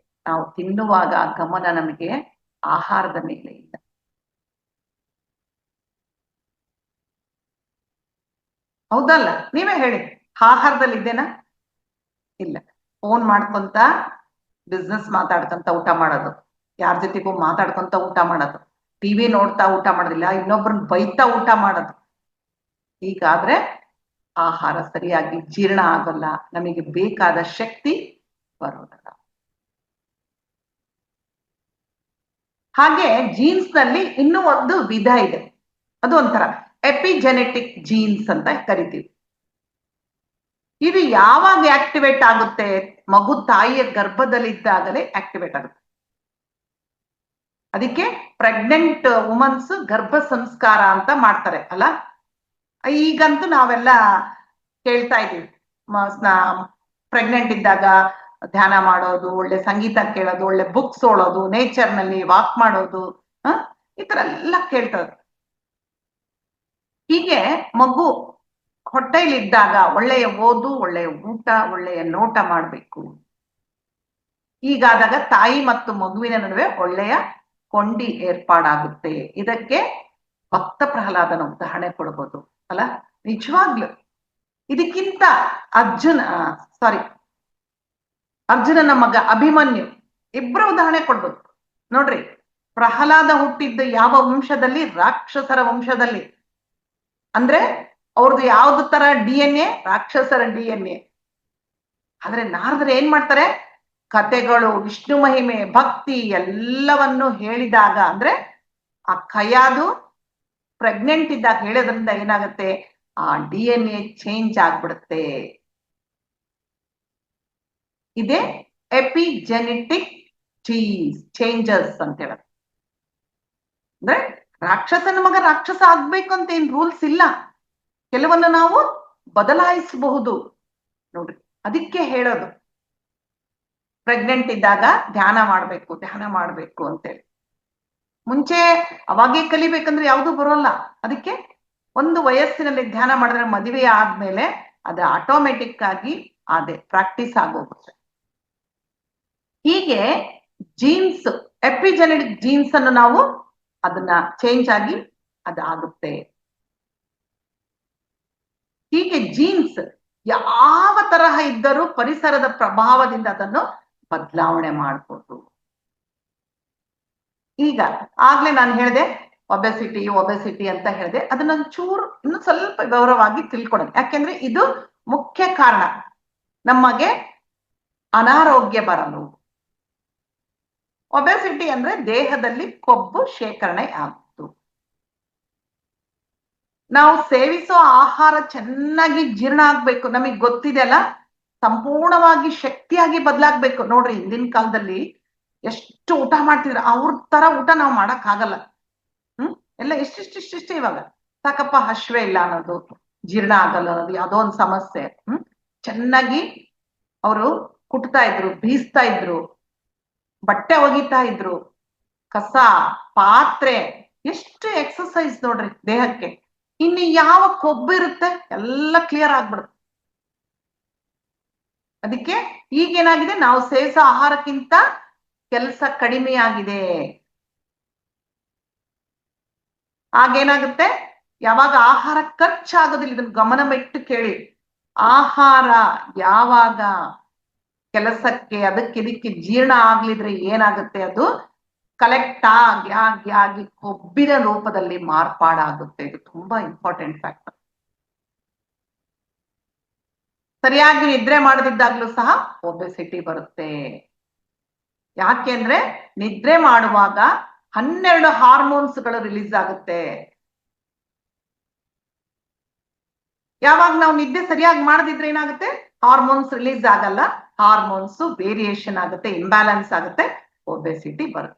ನಾವು ತಿನ್ನುವಾಗ ಗಮನ ನಮಗೆ ಆಹಾರದ ಮೇಲೆ ಇಲ್ಲ. ಹೌದಲ್ಲ? ನೀವೇ ಹೇಳಿ, ಆಹಾರದಲ್ಲಿ ಇದ್ದೇನಾ? ಇಲ್ಲ. ಫೋನ್ ಮಾಡ್ಕೊಂತ, ಬಿಸ್ನೆಸ್ ಮಾತಾಡ್ಕೊಂತ ಊಟ ಮಾಡೋದು, ಯಾರ ಜೊತೆಗೂ ಮಾತಾಡ್ಕೊಂತ ಊಟ ಮಾಡೋದು, ಟಿವಿ ನೋಡ್ತಾ ಊಟ ಮಾಡೋದಿಲ್ಲ, ಇನ್ನೊಬ್ರನ್ನ ಬೈತಾ ಊಟ ಮಾಡೋದು. ಹೀಗಾದ್ರೆ ಆಹಾರ ಸರಿಯಾಗಿ ಜೀರ್ಣ ಆಗೋಲ್ಲ, ನಮಗೆ ಬೇಕಾದ ಶಕ್ತಿ ಬರೋದಿಲ್ಲ. ಹಾಗೆ ಜೀನ್ಸ್ ನಲ್ಲಿ ಇನ್ನೂ ಒಂದು ವಿಧ ಇದೆ, ಅದು ಒಂಥರ ಎಪಿಜೆನೆಟಿಕ್ ಜೀನ್ಸ್ ಅಂತ ಕರಿತೀವಿ. ಇದು ಯಾವಾಗ ಆಕ್ಟಿವೇಟ್ ಆಗುತ್ತೆ? ಮಗು ತಾಯಿಯ ಗರ್ಭದಲ್ಲಿದ್ದಾಗಲೇ ಆಕ್ಟಿವೇಟ್ ಆಗುತ್ತೆ. ಅದಕ್ಕೆ ಪ್ರೆಗ್ನೆಂಟ್ ವುಮನ್ಸ್ ಗರ್ಭ ಸಂಸ್ಕಾರ ಅಂತ ಮಾಡ್ತಾರೆ ಅಲ್ಲ. ಈಗಂತೂ ನಾವೆಲ್ಲ ಕೇಳ್ತಾ ಇದೀವಿ, ಪ್ರೆಗ್ನೆಂಟ್ ಇದ್ದಾಗ ಧ್ಯಾನ ಮಾಡೋದು, ಒಳ್ಳೆ ಸಂಗೀತ ಕೇಳೋದು, ಒಳ್ಳೆ ಬುಕ್ಸ್ ಓಡೋದು, ನೇಚರ್ ನಲ್ಲಿ ವಾಕ್ ಮಾಡೋದು, ಈ ತರ ಎಲ್ಲ ಕೇಳ್ತಾರೆ. ಹೀಗೆ ಮಗು ಹೊಟ್ಟೆಯಲ್ಲಿದ್ದಾಗ ಒಳ್ಳೆಯ ಓದು, ಒಳ್ಳೆಯ ಊಟ, ಒಳ್ಳೆಯ ನೋಟ ಮಾಡಬೇಕು. ಹೀಗಾದಾಗ ತಾಯಿ ಮತ್ತು ಮಗುವಿನ ನಡುವೆ ಒಳ್ಳೆಯ ಕೊಂಡಿ ಏರ್ಪಾಡಾಗುತ್ತೆ. ಇದಕ್ಕೆ ಭಕ್ತ ಪ್ರಹ್ಲಾದನ ಉದಾಹರಣೆ ಕೊಡ್ಬೋದು ಅಲ್ಲ, ನಿಜವಾಗ್ಲು. ಇದಕ್ಕಿಂತ ಅರ್ಜುನನ ಮಗ ಅಭಿಮನ್ಯು, ಇಬ್ಬರು ಉದಾಹರಣೆ ಕೊಡ್ಬೋದು ನೋಡ್ರಿ. ಪ್ರಹ್ಲಾದ ಹುಟ್ಟಿದ್ದು ಯಾವ ವಂಶದಲ್ಲಿ? ರಾಕ್ಷಸರ ವಂಶದಲ್ಲಿ. ಅಂದ್ರೆ ಅವ್ರದ್ದು ಯಾವ್ದು ತರ DNA? ರಾಕ್ಷಸರ DNA. ಆದ್ರೆ ನಾರದರು ಏನ್ ಮಾಡ್ತಾರೆ? ಕತೆಗಳು, ವಿಷ್ಣು ಮಹಿಮೆ, ಭಕ್ತಿ ಎಲ್ಲವನ್ನು ಹೇಳಿದಾಗ, ಅಂದ್ರೆ ಆ ಕೈಯಾದು ಪ್ರೆಗ್ನೆಂಟ್ ಇದ್ದಾಗ ಹೇಳೋದ್ರಿಂದ ಏನಾಗುತ್ತೆ, ಆ DNA ಚೇಂಜ್ ಆಗ್ಬಿಡುತ್ತೆ. ಇದೇ ಎಪಿಜೆನೆಟಿಕ್ ಚೇಂಜಸ್ ಅಂತ ಹೇಳೋದು. ಅಂದ್ರೆ ರಾಕ್ಷಸನ ಮಗ ರಾಕ್ಷಸ ಆಗ್ಬೇಕು ಅಂತ ಏನ್ ರೂಲ್ಸ್ ಇಲ್ಲ, ಕೆಲವನ್ನು ನಾವು ಬದಲಾಯಿಸಬಹುದು ನೋಡ್ರಿ. ಅದಕ್ಕೆ ಹೇಳೋದು ಪ್ರೆಗ್ನೆಂಟ್ ಇದ್ದಾಗ ಧ್ಯಾನ ಮಾಡ್ಬೇಕು ಅಂತೇಳಿ. ಮುಂಚೆ ಅವಾಗೇ ಕಲಿಬೇಕಂದ್ರೆ ಯಾವುದು ಬರೋಲ್ಲ. ಅದಕ್ಕೆ ಒಂದು ವಯಸ್ಸಿನಲ್ಲಿ ಧ್ಯಾನ ಮಾಡಿದ್ರೆ ಮದುವೆ ಆದ್ಮೇಲೆ ಅದು ಆಟೋಮೆಟಿಕ್ ಆಗಿ ಅದೇ ಪ್ರಾಕ್ಟೀಸ್ ಆಗೋಗುತ್ತೆ. ಹೀಗೆ ಜೀನ್ಸ್, ಎಪಿಜೆನೆಟಿಕ್ ಜೀನ್ಸ್ ಅನ್ನು ನಾವು ಅದನ್ನ ಚೇಂಜ್ ಆಗಿ ಅದಾಗುತ್ತೆ. ಹೀಗೆ ಜೀನ್ಸ್ ಯಾವ ತರಹ ಇದ್ದರೂ ಪರಿಸರದ ಪ್ರಭಾವದಿಂದ ಅದನ್ನು ಬದಲಾವಣೆ ಮಾಡ್ಬೋದು. ಈಗ ಆಗ್ಲೇ ನಾನು ಹೇಳಿದೆ ಒಬೆಸಿಟಿ ಅಂತ ಹೇಳಿದೆ, ಅದನ್ನ ಚೂರು ಇನ್ನು ಸ್ವಲ್ಪ ಗೌರವವಾಗಿ ತಿಳ್ಕೊಡೋದು. ಯಾಕೆಂದ್ರೆ ಇದು ಮುಖ್ಯ ಕಾರಣ ನಮಗೆ ಅನಾರೋಗ್ಯ ಬರಲು. ಒಬೆಸಿಟಿ ಅಂದ್ರೆ ದೇಹದಲ್ಲಿ ಕೊಬ್ಬು ಶೇಖರಣೆ ಆಗುವುದು. ನಾವು ಸೇವಿಸೋ ಆಹಾರ ಚೆನ್ನಾಗಿ ಜೀರ್ಣ ಆಗ್ಬೇಕು. ನಮಗೆ ಗೊತ್ತಿದೆ ಅಲ್ಲ, ಸಂಪೂರ್ಣವಾಗಿ ಶಕ್ತಿಯಾಗಿ ಬದಲಾಗ್ಬೇಕು. ನೋಡ್ರಿ, ಹಿಂದಿನ ಕಾಲದಲ್ಲಿ ಎಷ್ಟು ಊಟ ಮಾಡ್ತಿದ್ರು, ಅವ್ರ ತರ ಊಟ ನಾವು ಮಾಡಕ್ ಆಗಲ್ಲ. ಎಲ್ಲ ಇಷ್ಟಿಷ್ಟೇ. ಇವಾಗ ಸಾಕಪ್ಪ ಹಶ್ವೆ ಇಲ್ಲ ಅನ್ನೋದು, ಜೀರ್ಣ ಆಗಲ್ಲ ಅನ್ನೋದು ಯಾವ್ದೋ ಒಂದು ಸಮಸ್ಯೆ. ಚೆನ್ನಾಗಿ ಅವರು ಕುಟ್ತಾ ಇದ್ರು, ಬೀಸ್ತಾ ಇದ್ರು, ಬಟ್ಟೆ ಒಗಿತಾ ಇದ್ರು, ಕಸ, ಪಾತ್ರೆ, ಎಷ್ಟು ಎಕ್ಸರ್ಸೈಸ್ ನೋಡ್ರಿ ದೇಹಕ್ಕೆ. ಇನ್ನು ಯಾವ ಕೊಬ್ಬು ಇರುತ್ತೆ, ಎಲ್ಲ ಕ್ಲಿಯರ್ ಆಗ್ಬಿಡುತ್ತೆ. ಅದಕ್ಕೆ ಈಗೇನಾಗಿದೆ, ನಾವು ಸೇವಿಸೋ ಆಹಾರಕ್ಕಿಂತ ಕೆಲಸ ಕಡಿಮೆ ಆಗಿದೆ. ಆಗೇನಾಗುತ್ತೆ, ಯಾವಾಗ ಆಹಾರ ಖರ್ಚಾಗೋದಿಲ್ಲ, ಇದನ್ನ ಗಮನವಿಟ್ಟು ಕೇಳಿ. ಆಹಾರ ಯಾವಾಗ ಕೆಲಸಕ್ಕೆ ಅದಕ್ಕೆ ಜೀರ್ಣ ಆಗ್ಲಿದ್ರೆ ಏನಾಗುತ್ತೆ, ಅದು ಕಲೆಕ್ಟ್ ಆಗಿ ಕೊಬ್ಬಿನ ರೂಪದಲ್ಲಿ ಮಾರ್ಪಾಡಾಗುತ್ತೆ. ಇದು ತುಂಬಾ ಇಂಪಾರ್ಟೆಂಟ್ ಫ್ಯಾಕ್ಟರ್. ಸರಿಯಾಗಿ ನಿದ್ರೆ ಮಾಡದಿದ್ದಾಗ್ಲೂ ಸಹ ಒಬೆಸಿಟಿ ಬರುತ್ತೆ. ಯಾಕೆಂದ್ರೆ ನಿದ್ರೆ ಮಾಡುವಾಗ 12 ಹಾರ್ಮೋನ್ಸ್ಗಳು ರಿಲೀಸ್ ಆಗುತ್ತೆ. ಯಾವಾಗ ನಾವು ನಿದ್ದೆ ಸರಿಯಾಗಿ ಮಾಡದಿದ್ರೆ ಏನಾಗುತ್ತೆ, ಹಾರ್ಮೋನ್ಸ್ ರಿಲೀಸ್ ಆಗಲ್ಲ, ಹಾರ್ಮೋನ್ಸ್ ವೇರಿಯೇಷನ್ ಆಗುತ್ತೆ, ಇಂಬ್ಯಾಲೆನ್ಸ್ ಆಗುತ್ತೆ, ಒಬೆಸಿಟಿ ಬರುತ್ತೆ.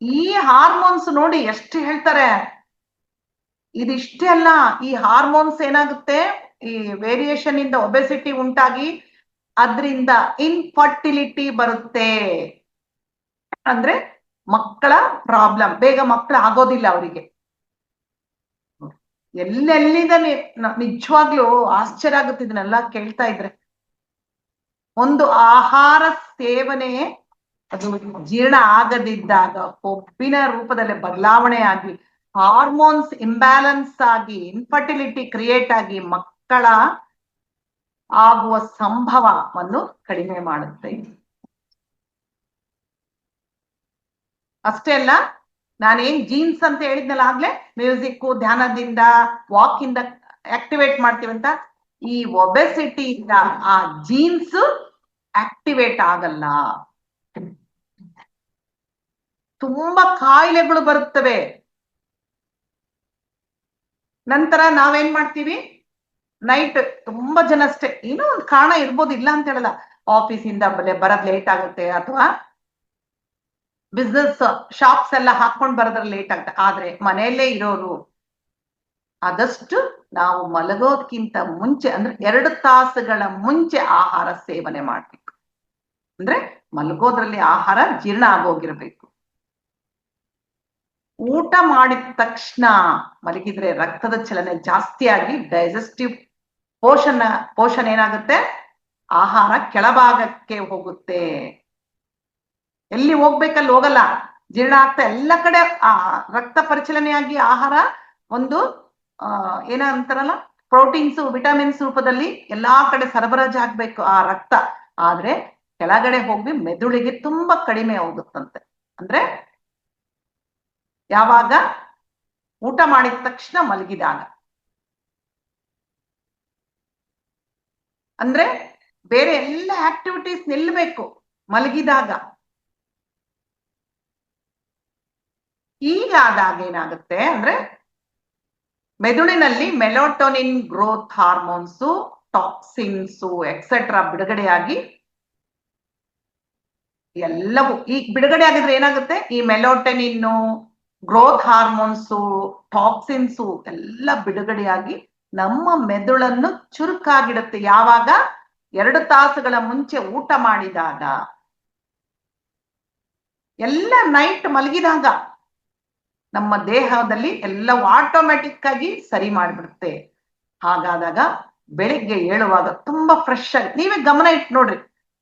ಈ ಹಾರ್ಮೋನ್ಸ್ ನೋಡಿ ಎಷ್ಟು ಹೇಳ್ತಾರೆ. ಇದಿಷ್ಟೇ ಅಲ್ಲ, ಈ ಹಾರ್ಮೋನ್ಸ್ ಏನಾಗುತ್ತೆ, ಈ ವೇರಿಯೇಷನ್ ಇಂದ ಒಬೆಸಿಟಿ ಉಂಟಾಗಿ ಅದರಿಂದ ಇನ್ಫರ್ಟಿಲಿಟಿ ಬರುತ್ತೆ. ಅಂದ್ರೆ ಮಕ್ಕಳ ಪ್ರಾಬ್ಲಮ್, ಬೇಗ ಮಕ್ಕಳು ಆಗೋದಿಲ್ಲ ಅವರಿಗೆ. ಎಲ್ಲೆಲ್ಲಿಂದ ನಿಜವಾಗ್ಲೂ ಆಶ್ಚರ್ಯ ಆಗುತ್ತೆ ಇದನ್ನೆಲ್ಲ ಕೇಳ್ತಾ ಇದ್ರೆ. ಒಂದು ಆಹಾರ ಸೇವನೆ ಅದು ಜೀರ್ಣ ಆಗದಿದ್ದಾಗ ಕೊಬ್ಬಿನ ರೂಪದಲ್ಲಿ ಬದಲಾವಣೆ ಆಗಿ, ಹಾರ್ಮೋನ್ಸ್ ಇಂಬ್ಯಾಲೆನ್ಸ್ ಆಗಿ, ಇನ್ಫರ್ಟಿಲಿಟಿ ಕ್ರಿಯೇಟ್ ಆಗಿ ಮಕ್ಕಳ ಆಗುವ ಸಂಭವವನ್ನು ಕಡಿಮೆ ಮಾಡುತ್ತೆ. ಅಷ್ಟೇ ಅಲ್ಲ, ನಾನೇನ್ ಜೀನ್ಸ್ ಅಂತ ಹೇಳಿದ್ನಲ್ಲ ಆಗ್ಲೇ, ಮ್ಯೂಸಿಕ್, ಧ್ಯಾನದಿಂದ, ವಾಕ್ ಇಂದ ಆಕ್ಟಿವೇಟ್ ಮಾಡ್ತೀವಂತ, ಈ ಒಬೆಸಿಟಿ ಇಂದ ಆ ಜೀನ್ಸ್ ಆಕ್ಟಿವೇಟ್ ಆಗಲ್ಲ. ತುಂಬಾ ಕಾಯಿಲೆಗಳು ಬರುತ್ತವೆ. ನಂತರ ನಾವೇನ್ ಮಾಡ್ತೀವಿ, ನೈಟ್ ತುಂಬಾ ಜನ ಅಷ್ಟೇ, ಏನೋ ಒಂದು ಕಾರಣ ಇರ್ಬೋದು, ಇಲ್ಲ ಅಂತ ಹೇಳಲ್ಲ, ಆಫೀಸಿಂದ ಬರೋದ್ ಲೇಟ್ ಆಗುತ್ತೆ, ಅಥವಾ ಬಿಸ್ನೆಸ್ ಶಾಪ್ಸ್ ಎಲ್ಲ ಹಾಕೊಂಡ್ ಬರೋದ್ರಲ್ಲಿ ಲೇಟ್ ಆಗುತ್ತೆ. ಆದ್ರೆ ಮನೆಯಲ್ಲೇ ಇರೋರು ಆದಷ್ಟು ನಾವು ಮಲಗೋದ್ಕಿಂತ ಮುಂಚೆ, ಅಂದ್ರೆ 2 ತಾಸುಗಳ ಮುಂಚೆ ಆಹಾರ ಸೇವನೆ ಮಾಡ್ಬೇಕು. ಅಂದ್ರೆ ಮಲಗೋದ್ರಲ್ಲಿ ಆಹಾರ ಜೀರ್ಣ ಆಗೋಗಿರ್ಬೇಕು. ಊಟ ಮಾಡಿದ ತಕ್ಷಣ ಮಲಗಿದ್ರೆ ರಕ್ತದ ಚಲನೆ ಜಾಸ್ತಿ ಆಗಿ ಡೈಜೆಸ್ಟಿವ್ ಪೋಷನ್ ಏನಾಗುತ್ತೆ, ಆಹಾರ ಕೆಳಭಾಗಕ್ಕೆ ಹೋಗುತ್ತೆ. ಎಲ್ಲಿ ಹೋಗ್ಬೇಕಲ್ಲಿ ಹೋಗಲ್ಲ, ಜೀರ್ಣ ಆಗ್ತಾ ಎಲ್ಲ ಕಡೆ ರಕ್ತ ಪರಿಚಲನೆಯಾಗಿ ಆಹಾರ ಒಂದು ಏನಂತಾರಲ್ಲ, ಪ್ರೋಟೀನ್ಸ್, ವಿಟಮಿನ್ಸ್ ರೂಪದಲ್ಲಿ ಎಲ್ಲಾ ಕಡೆ ಸರಬರಾಜು ಆಗ್ಬೇಕು ಆ ರಕ್ತ. ಆದ್ರೆ ಕೆಳಗಡೆ ಹೋಗಿ ಮೆದುಳಿಗೆ ತುಂಬಾ ಕಡಿಮೆ ಹೋಗುತ್ತಂತೆ. ಅಂದ್ರೆ ಯಾವಾಗ ಊಟ ಮಾಡಿದ ತಕ್ಷಣ ಮಲಗಿದಾಗ, ಅಂದ್ರೆ ಬೇರೆ ಎಲ್ಲ ಆಕ್ಟಿವಿಟೀಸ್ ನಿಲ್ಬೇಕು ಮಲಗಿದಾಗ. ಹೀಗಾದಾಗ ಏನಾಗುತ್ತೆ ಅಂದ್ರೆ ಮೆದುಳಿನಲ್ಲಿ melatonin growth hormones, toxins etcetera ಬಿಡುಗಡೆಯಾಗಿ ಎಲ್ಲವೂ ಈಗ ಬಿಡುಗಡೆ ಆಗಿದ್ರೆ ಏನಾಗುತ್ತೆ, ಈ ಮೆಲೋಟೋನಿನ್ನು, ಗ್ರೋತ್ ಹಾರ್ಮೋನ್ಸು, ಟಾಕ್ಸಿನ್ಸು ಎಲ್ಲ ಬಿಡುಗಡೆಯಾಗಿ ನಮ್ಮ ಮೆದುಳನ್ನು ಚುರುಕಾಗಿಡುತ್ತೆ. ಯಾವಾಗ 2 ತಾಸುಗಳ ಮುಂಚೆ ಊಟ ಮಾಡಿದಾಗ, ಎಲ್ಲ ನೈಟ್ ಮಲಗಿದಾಗ ನಮ್ಮ ದೇಹದಲ್ಲಿ ಎಲ್ಲವೂ ಆಟೋಮ್ಯಾಟಿಕ್ ಆಗಿ ಸರಿ ಮಾಡಿಬಿಡುತ್ತೆ. ಹಾಗಾದಾಗ ಬೆಳಿಗ್ಗೆ ಏಳುವಾಗ ತುಂಬಾ ಫ್ರೆಶ್ ಆಗಿ, ನೀವೇ ಗಮನ ಇಟ್ಟು ನೋಡ್ರಿ,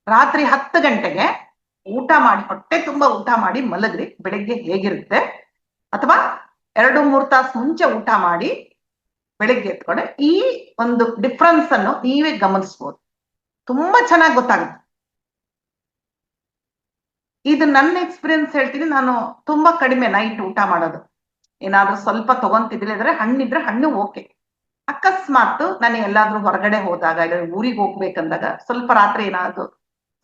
ರಾತ್ರಿ 10 ಗಂಟೆಗೆ ಊಟ ಮಾಡಿ ಹೊಟ್ಟೆ ತುಂಬಾ ಊಟ ಮಾಡಿ ಮಲಗ್ರಿ, ಬೆಳಿಗ್ಗೆ ಹೇಗಿರುತ್ತೆ. ಅಥವಾ 2-3 ತಾಸು ಮುಂಚೆ ಊಟ ಮಾಡಿ ಬೆಳಿಗ್ಗೆ ಎತ್ಕೊಂಡೆ, ಈ ಒಂದು ಡಿಫ್ರೆನ್ಸ್ ಅನ್ನು ನೀವೇ ಗಮನಿಸ್ಬೋದು, ತುಂಬಾ ಚೆನ್ನಾಗಿ ಗೊತ್ತಾಗುತ್ತೆ. ಇದು ನನ್ನ ಎಕ್ಸ್ಪೀರಿಯನ್ಸ್ ಹೇಳ್ತೀನಿ. ನಾನು ತುಂಬಾ ಕಡಿಮೆ ನೈಟ್ ಊಟ ಮಾಡೋದು. ಏನಾದ್ರೂ ಸ್ವಲ್ಪ ತಗೊಂತಿದ್ರೆ ಅಂದ್ರೆ ಹಣ್ಣಿದ್ರೆ ಹಣ್ಣು ಓಕೆ. ಅಕಸ್ಮಾತ್ ನಾನು ಎಲ್ಲಾದ್ರೂ ಹೊರಗಡೆ ಹೋದಾಗ, ಇಲ್ಲ ಊರಿಗೆ ಹೋಗ್ಬೇಕಂದಾಗ ಸ್ವಲ್ಪ ರಾತ್ರಿ ಏನಾದ್ರು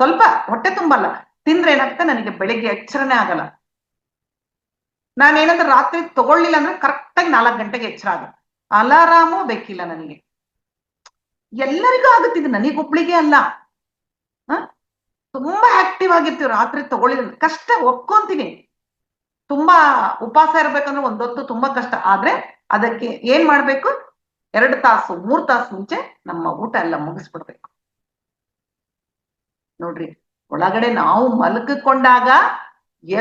ಸ್ವಲ್ಪ ಹೊಟ್ಟೆ ತುಂಬಲ್ಲ ತಿಂದ್ರೆ ಏನಾಗುತ್ತೆ, ನನಗೆ ಬೆಳಿಗ್ಗೆ ಎಚ್ಚರನೇ ಆಗಲ್ಲ. ನಾನೇನಾದ್ರೂ ರಾತ್ರಿ ತಗೊಳ್ಳಿಲ್ಲ ಅಂದ್ರೆ ಕರೆಕ್ಟಾಗಿ 4 ಗಂಟೆಗೆ ಎಚ್ಚರ ಆಗುತ್ತೆ. ಅಲಾರಾಮು ಬೇಕಿಲ್ಲ ನನಗೆ. ಎಲ್ಲರಿಗೂ ಆಗುತ್ತೆ ಇದು, ನನಗೊಬ್ಳಿಗೆ ಅಲ್ಲ. ತುಂಬಾ ಆಕ್ಟಿವ್ ಆಗಿರ್ತೀವಿ ರಾತ್ರಿ ತಗೊಳ್ಳಿಲ್ಲ, ಕಷ್ಟ ಒಪ್ಕೊಂತೀನಿ. ತುಂಬಾ ಉಪವಾಸ ಇರ್ಬೇಕಂದ್ರೆ ಒಂದೊತ್ತು ತುಂಬಾ ಕಷ್ಟ. ಆದ್ರೆ ಅದಕ್ಕೆ ಏನ್ ಮಾಡ್ಬೇಕು, 2 ತಾಸು 3 ತಾಸು ಮುಂಚೆ ನಮ್ಮ ಊಟ ಎಲ್ಲ ಮುಗಿಸ್ಬಿಡ್ಬೇಕು. ನೋಡ್ರಿ, ಒಳಗಡೆ ನಾವು ಮಲಗಿಕೊಂಡಾಗ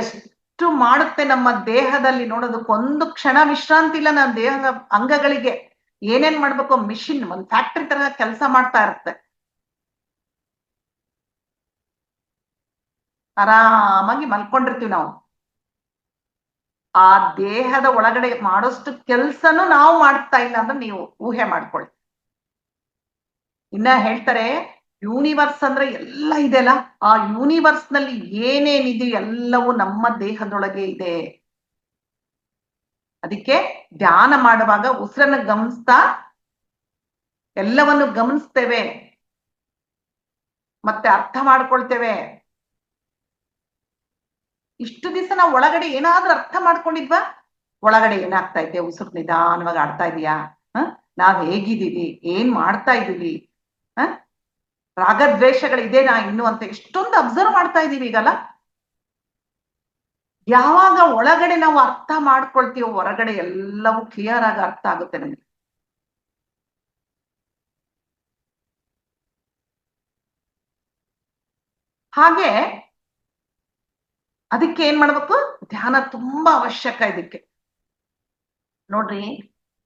ಎಷ್ಟು ಮಾಡುತ್ತೆ ನಮ್ಮ ದೇಹದಲ್ಲಿ ನೋಡೋದಕ್ಕೊಂದು ಕ್ಷಣ ವಿಶ್ರಾಂತಿ ಇಲ್ಲ. ನನ್ನ ದೇಹದ ಅಂಗಗಳಿಗೆ ಏನೇನ್ ಮಾಡ್ಬೇಕು, ಮಿಷಿನ್ ಒಂದು ಫ್ಯಾಕ್ಟ್ರಿ ತರ ಕೆಲಸ ಮಾಡ್ತಾ ಇರುತ್ತೆ. ಆರಾಮಾಗಿ ಮಲ್ಕೊಂಡಿರ್ತೀವಿ ನಾವು. ಆ ದೇಹದ ಒಳಗಡೆ ಮಾಡೋಷ್ಟು ಕೆಲ್ಸನೂ ನಾವು ಮಾಡ್ತಾ ಇಲ್ಲ ಅಂದ್ರೆ ನೀವು ಊಹೆ ಮಾಡ್ಕೊಳ್ಳಿ. ಇನ್ನ ಹೇಳ್ತಾರೆ ಯೂನಿವರ್ಸ್ ಅಂದ್ರೆ ಎಲ್ಲ ಇದೆಲ್ಲ, ಆ ಯೂನಿವರ್ಸ್ ನಲ್ಲಿ ಏನೇನಿದೆ ಎಲ್ಲವೂ ನಮ್ಮ ದೇಹದೊಳಗೆ ಇದೆ. ಅದಕ್ಕೆ ಧ್ಯಾನ ಮಾಡುವಾಗ ಉಸಿರನ್ನು ಗಮನಿಸ್ತಾ ಎಲ್ಲವನ್ನು ಗಮನಿಸ್ತೇವೆ, ಮತ್ತೆ ಅರ್ಥ ಮಾಡ್ಕೊಳ್ತೇವೆ. ಇಷ್ಟು ದಿವಸ ನಾವು ಒಳಗಡೆ ಏನಾದ್ರೂ ಅರ್ಥ ಮಾಡ್ಕೊಂಡಿದ್ವಾ, ಒಳಗಡೆ ಏನಾಗ್ತಾ ಇದೆ, ಉಸಿರು ನಿಧಾನವಾಗಿ ಆಡ್ತಾ ಇದೀಯಾ, ನಾವ್ ಹೇಗಿದ್ದೀವಿ, ಏನ್ ಮಾಡ್ತಾ ಇದೀವಿ, ರಾಗದ್ವೇಷಗಳಿದೆನಾ ಇನ್ನು ಅಂತ ಎಷ್ಟೊಂದು ಅಬ್ಸರ್ವ್ ಮಾಡ್ತಾ ಇದೀವಿ ಈಗಲ್ಲ. ಯಾವಾಗ ಒಳಗಡೆ ನಾವು ಅರ್ಥ ಮಾಡ್ಕೊಳ್ತೀವೋ ಹೊರಗಡೆ ಎಲ್ಲವೂ ಕ್ಲಿಯರ್ ಆಗಿ ಅರ್ಥ ಆಗುತ್ತೆ ನಮಗೆ. ಹಾಗೆ ಅದಕ್ಕೆ ಏನ್ ಮಾಡ್ಬೇಕು, ಧ್ಯಾನ ತುಂಬಾ ಅವಶ್ಯಕ. ಇದಕ್ಕೆ ನೋಡ್ರಿ,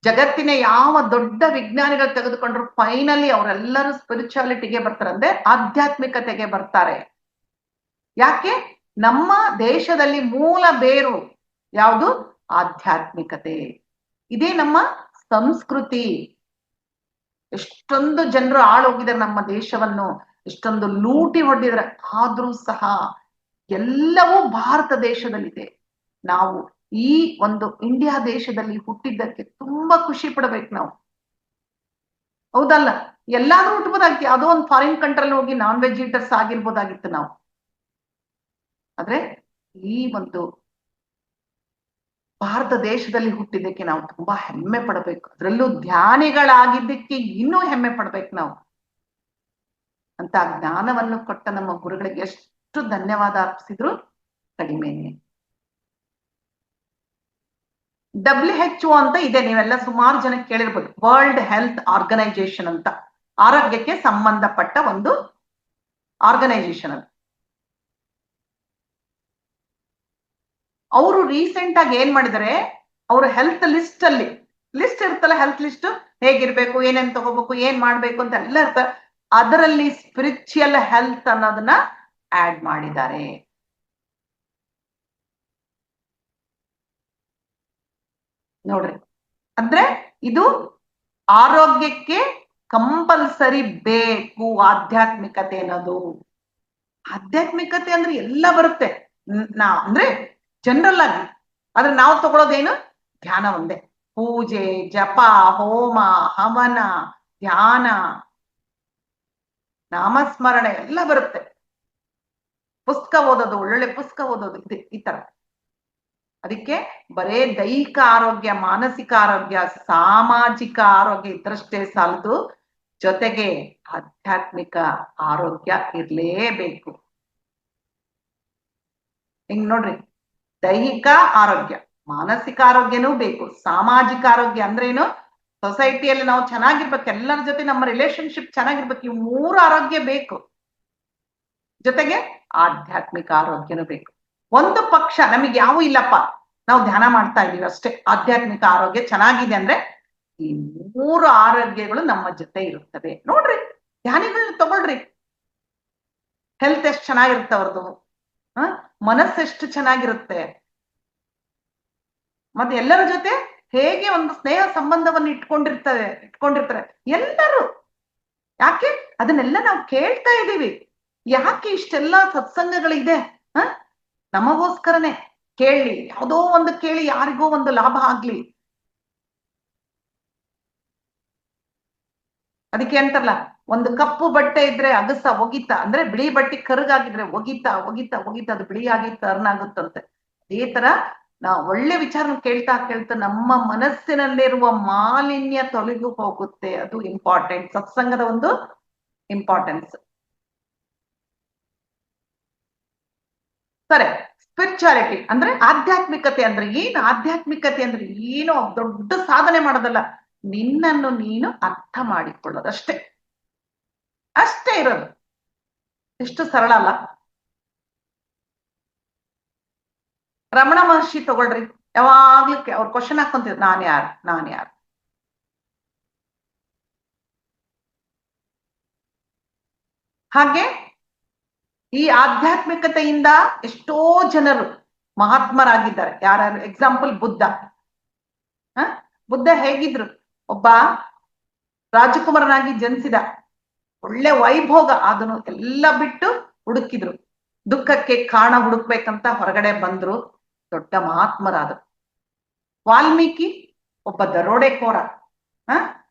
ಜಗತ್ತಿನ ಯಾವ ದೊಡ್ಡ ವಿಜ್ಞಾನಿಗಳು ತೆಗೆದುಕೊಂಡ್ರು ಫೈನಲಿ ಅವರೆಲ್ಲರೂ ಸ್ಪಿರಿಚುಯಾಲಿಟಿಗೆ ಬರ್ತಾರೆ, ಅಂದ್ರೆ ಆಧ್ಯಾತ್ಮಿಕತೆಗೆ ಬರ್ತಾರೆ. ಯಾಕೆ, ನಮ್ಮ ದೇಶದಲ್ಲಿ ಮೂಲ ಬೇರು ಯಾವುದು, ಆಧ್ಯಾತ್ಮಿಕತೆ. ಇದೇ ನಮ್ಮ ಸಂಸ್ಕೃತಿ. ಎಷ್ಟೊಂದು ಜನರು ಆಳೋಗಿದ್ದಾರೆ ನಮ್ಮ ದೇಶವನ್ನು, ಎಷ್ಟೊಂದು ಲೂಟಿ ಹೊಡೆದಿದ್ದಾರೆ. ಆದ್ರೂ ಸಹ ಎಲ್ಲವೂ ಭಾರತ ದೇಶದಲ್ಲಿದೆ. ನಾವು ಈ ಒಂದು ಇಂಡಿಯಾ ದೇಶದಲ್ಲಿ ಹುಟ್ಟಿದ್ದಕ್ಕೆ ತುಂಬಾ ಖುಷಿ ಪಡ್ಬೇಕು ನಾವು, ಹೌದಲ್ಲ. ಎಲ್ಲಾದ್ರೂ ಹುಟ್ಟಬೋದಾಗಿತ್ತು, ಯಾವುದೋ ಒಂದು ಫಾರಿನ್ ಕಂಟ್ರಲ್ಲಿ ಹೋಗಿ ನಾನ್ ವೆಜ್ ಈಟರ್ಸ್ ಆಗಿರ್ಬೋದಾಗಿತ್ತು ನಾವು. ಆದ್ರೆ ಈ ಒಂದು ಭಾರತ ದೇಶದಲ್ಲಿ ಹುಟ್ಟಿದ್ದಕ್ಕೆ ನಾವು ತುಂಬಾ ಹೆಮ್ಮೆ ಪಡಬೇಕು. ಅದರಲ್ಲೂ ಧ್ಯಾನಿಗಳಾಗಿದ್ದಕ್ಕೆ ಇನ್ನೂ ಹೆಮ್ಮೆ ಪಡ್ಬೇಕು ನಾವು. ಅಂತ ಜ್ಞಾನವನ್ನು ಕೊಟ್ಟ ನಮ್ಮ ಗುರುಗಳಿಗೆ ಎಷ್ಟು ಧನ್ಯವಾದ ಅರ್ಪಿಸಿದ್ರು ಕಡಿಮೆನೆ. WHO ಅಂತ ಇದೆ, ನೀವೆಲ್ಲ ಸುಮಾರು ಜನ ಕೇಳಿರ್ಬೋದು, ವರ್ಲ್ಡ್ ಹೆಲ್ತ್ ಆರ್ಗನೈಸೇಷನ್ ಅಂತ, ಆರೋಗ್ಯಕ್ಕೆ ಸಂಬಂಧಪಟ್ಟ ಒಂದು ಆರ್ಗನೈಸೇಷನ್ ಅದು. ಅವರು ರೀಸೆಂಟ್ ಆಗಿ ಏನ್ ಮಾಡಿದರೆ, ಅವರು ಹೆಲ್ತ್ ಲಿಸ್ಟ್ ಅಲ್ಲಿ, ಲಿಸ್ಟ್ ಇರುತ್ತಲ್ಲ ಹೆಲ್ತ್ ಲಿಸ್ಟ್, ಹೇಗಿರ್ಬೇಕು, ಏನೇನ್ ತಗೋಬೇಕು, ಏನ್ ಮಾಡ್ಬೇಕು ಅಂತ ಎಲ್ಲ ಇರ್ತಾರೆ, ಅದರಲ್ಲಿ ಸ್ಪಿರಿಚುವಲ್ ಹೆಲ್ತ್ ಅನ್ನೋದನ್ನ ಆಡ್ ಮಾಡಿದ್ದಾರೆ. ನೋಡ್ರಿ, ಅಂದ್ರೆ ಇದು ಆರೋಗ್ಯಕ್ಕೆ ಕಂಪಲ್ಸರಿ ಬೇಕು ಆಧ್ಯಾತ್ಮಿಕತೆ ಅನ್ನೋದು. ಆಧ್ಯಾತ್ಮಿಕತೆ ಅಂದ್ರೆ ಎಲ್ಲ ಬರುತ್ತೆ, ಅಂದ್ರೆ ಜನರಲ್ ಆಗಿ. ಆದ್ರೆ ನಾವು ತಗೊಳ್ಳೋದೇನು, ಧ್ಯಾನ ಒಂದೇ. ಪೂಜೆ, ಜಪ, ಹೋಮ, ಹವನ, ಧ್ಯಾನ ನಾಮಸ್ಮರಣೆ ಎಲ್ಲ ಬರುತ್ತೆ. ಪುಸ್ತಕ ಓದೋದು, ಒಳ್ಳೊಳ್ಳೆ ಪುಸ್ತಕ ಓದೋದು, ಈ ತರ. ಅದಕ್ಕೆ ಬರೇ ದೈಹಿಕ ಆರೋಗ್ಯ, ಮಾನಸಿಕ ಆರೋಗ್ಯ, ಸಾಮಾಜಿಕ ಆರೋಗ್ಯ ಇದ್ರಷ್ಟೇ ಸಾಲದು, ಜೊತೆಗೆ ಆಧ್ಯಾತ್ಮಿಕ ಆರೋಗ್ಯ ಇರ್ಲೇಬೇಕು. ಹಿಂಗ್ ನೋಡ್ರಿ, ದೈಹಿಕ ಆರೋಗ್ಯ, ಮಾನಸಿಕ ಆರೋಗ್ಯನೂ ಬೇಕು, ಸಾಮಾಜಿಕ ಆರೋಗ್ಯ ಅಂದ್ರೆ ಏನು, ಸೊಸೈಟಿಯಲ್ಲಿ ನಾವು ಚೆನ್ನಾಗಿರ್ಬೇಕು, ಎಲ್ಲರ ಜೊತೆ ನಮ್ಮ ರಿಲೇಶನ್ಶಿಪ್ ಚೆನ್ನಾಗಿರ್ಬೇಕು, ಇವು 3 ಆರೋಗ್ಯ ಬೇಕು. ಜೊತೆಗೆ ಆಧ್ಯಾತ್ಮಿಕ ಆರೋಗ್ಯನೂ ಬೇಕು. ಒಂದು ಪಕ್ಷ ನಮಗೆ ಯಾವ ಇಲ್ಲಪ್ಪ, ನಾವು ಧ್ಯಾನ ಮಾಡ್ತಾ ಇದೀವಿ ಅಷ್ಟೇ, ಆಧ್ಯಾತ್ಮಿಕ ಆರೋಗ್ಯ ಚೆನ್ನಾಗಿದೆ ಅಂದ್ರೆ ಈ 3 ಆರೋಗ್ಯಗಳು ನಮ್ಮ ಜೊತೆ ಇರುತ್ತವೆ. ನೋಡ್ರಿ, ಧ್ಯಾನಿಗಳನ್ನ ತಗೊಳ್ರಿ, ಹೆಲ್ತ್ ಎಷ್ಟು ಚೆನ್ನಾಗಿರುತ್ತೆ ಅವ್ರದ್ದು, ಮನಸ್ಸು ಎಷ್ಟು ಚೆನ್ನಾಗಿರುತ್ತೆ, ಮತ್ತೆ ಎಲ್ಲರ ಜೊತೆ ಹೇಗೆ ಒಂದು ಸ್ನೇಹ ಸಂಬಂಧವನ್ನು ಇಟ್ಕೊಂಡಿರ್ತಾರೆ ಎಲ್ಲರೂ. ಯಾಕೆ ಅದನ್ನೆಲ್ಲ ನಾವು ಕೇಳ್ತಾ ಇದ್ದೀವಿ? ಯಾಕೆ ಇಷ್ಟೆಲ್ಲ ಸತ್ಸಂಗಗಳಿದೆ? ನಮಗೋಸ್ಕರನೇ. ಕೇಳಿ, ಯಾವುದೋ ಒಂದು ಕೇಳಿ ಯಾರಿಗೋ ಒಂದು ಲಾಭ ಆಗ್ಲಿ. ಅದಕ್ಕೆ ಅಂತಾರಲ್ಲ, ಒಂದು ಕಪ್ಪು ಬಟ್ಟೆ ಇದ್ರೆ ಅಗಸ ಒಗಿತಾ, ಅಂದ್ರೆ ಬಿಳಿ ಬಟ್ಟೆ ಕರ್ಗಾಗಿದ್ರೆ ಒಗಿತಾ ಒಗಿತಾ ಒಗಿತಾ ಅದು ಬಿಳಿ ಆಗಿ ಟರ್ನ್ ಆಗುತ್ತಂತೆ. ಅದೇ ತರ ನಾವು ಒಳ್ಳೆ ವಿಚಾರ ಕೇಳ್ತಾ ಕೇಳ್ತಾ ನಮ್ಮ ಮನಸ್ಸಿನಲ್ಲಿರುವ ಮಾಲಿನ್ಯ ತೊಲಗಿ ಹೋಗುತ್ತೆ. ಅದು ಇಂಪಾರ್ಟೆಂಟ್, ಸತ್ಸಂಗದ ಒಂದು ಇಂಪಾರ್ಟೆನ್ಸ್. ಸರಿ, ಸ್ಪಿರಿಚುಯಾಲಿಟಿ ಅಂದ್ರೆ ಆಧ್ಯಾತ್ಮಿಕತೆ ಅಂದ್ರೆ ಏನು? ಆಧ್ಯಾತ್ಮಿಕತೆ ಅಂದ್ರೆ ಏನೋ ದೊಡ್ಡ ಸಾಧನೆ ಮಾಡೋದಲ್ಲ, ನಿನ್ನನ್ನು ನೀನು ಅರ್ಥ ಮಾಡಿಕೊಳ್ಳೋದಷ್ಟೇ, ಅಷ್ಟೇ ಇರೋದು. ಎಷ್ಟು ಸರಳ ಅಲ್ಲ? ರಮಣ ಮಹರ್ಷಿ ತಗೊಳ್ರಿ, ಯಾವಾಗ್ಲೂ ಅವ್ರ ಕ್ವಶನ್ ಹಾಕೊಂತಿದ್ರು, ನಾನ್ ಯಾರು. ಹಾಗೆ ಈ ಆಧ್ಯಾತ್ಮಿಕತೆಯಿಂದ ಎಷ್ಟೋ ಜನರು ಮಹಾತ್ಮರಾಗಿದ್ದಾರೆ. ಯಾರ್ಯಾರು? ಎಕ್ಸಾಂಪಲ್ ಬುದ್ಧ. ಬುದ್ಧ ಹೇಗಿದ್ರು? ಒಬ್ಬ ರಾಜಕುಮಾರನಾಗಿ ಜನಿಸಿದ, ಒಳ್ಳೆ ವೈಭೋಗ, ಅದನ್ನು ಎಲ್ಲ ಬಿಟ್ಟು ಹುಡುಕಿದ್ರು, ದುಃಖಕ್ಕೆ ಕಾರಣ ಹುಡುಕ್ಬೇಕಂತ ಹೊರಗಡೆ ಬಂದ್ರು, ದೊಡ್ಡ ಮಹಾತ್ಮರಾದರು. ವಾಲ್ಮೀಕಿ ಒಬ್ಬ ದರೋಡೆಕೋರ,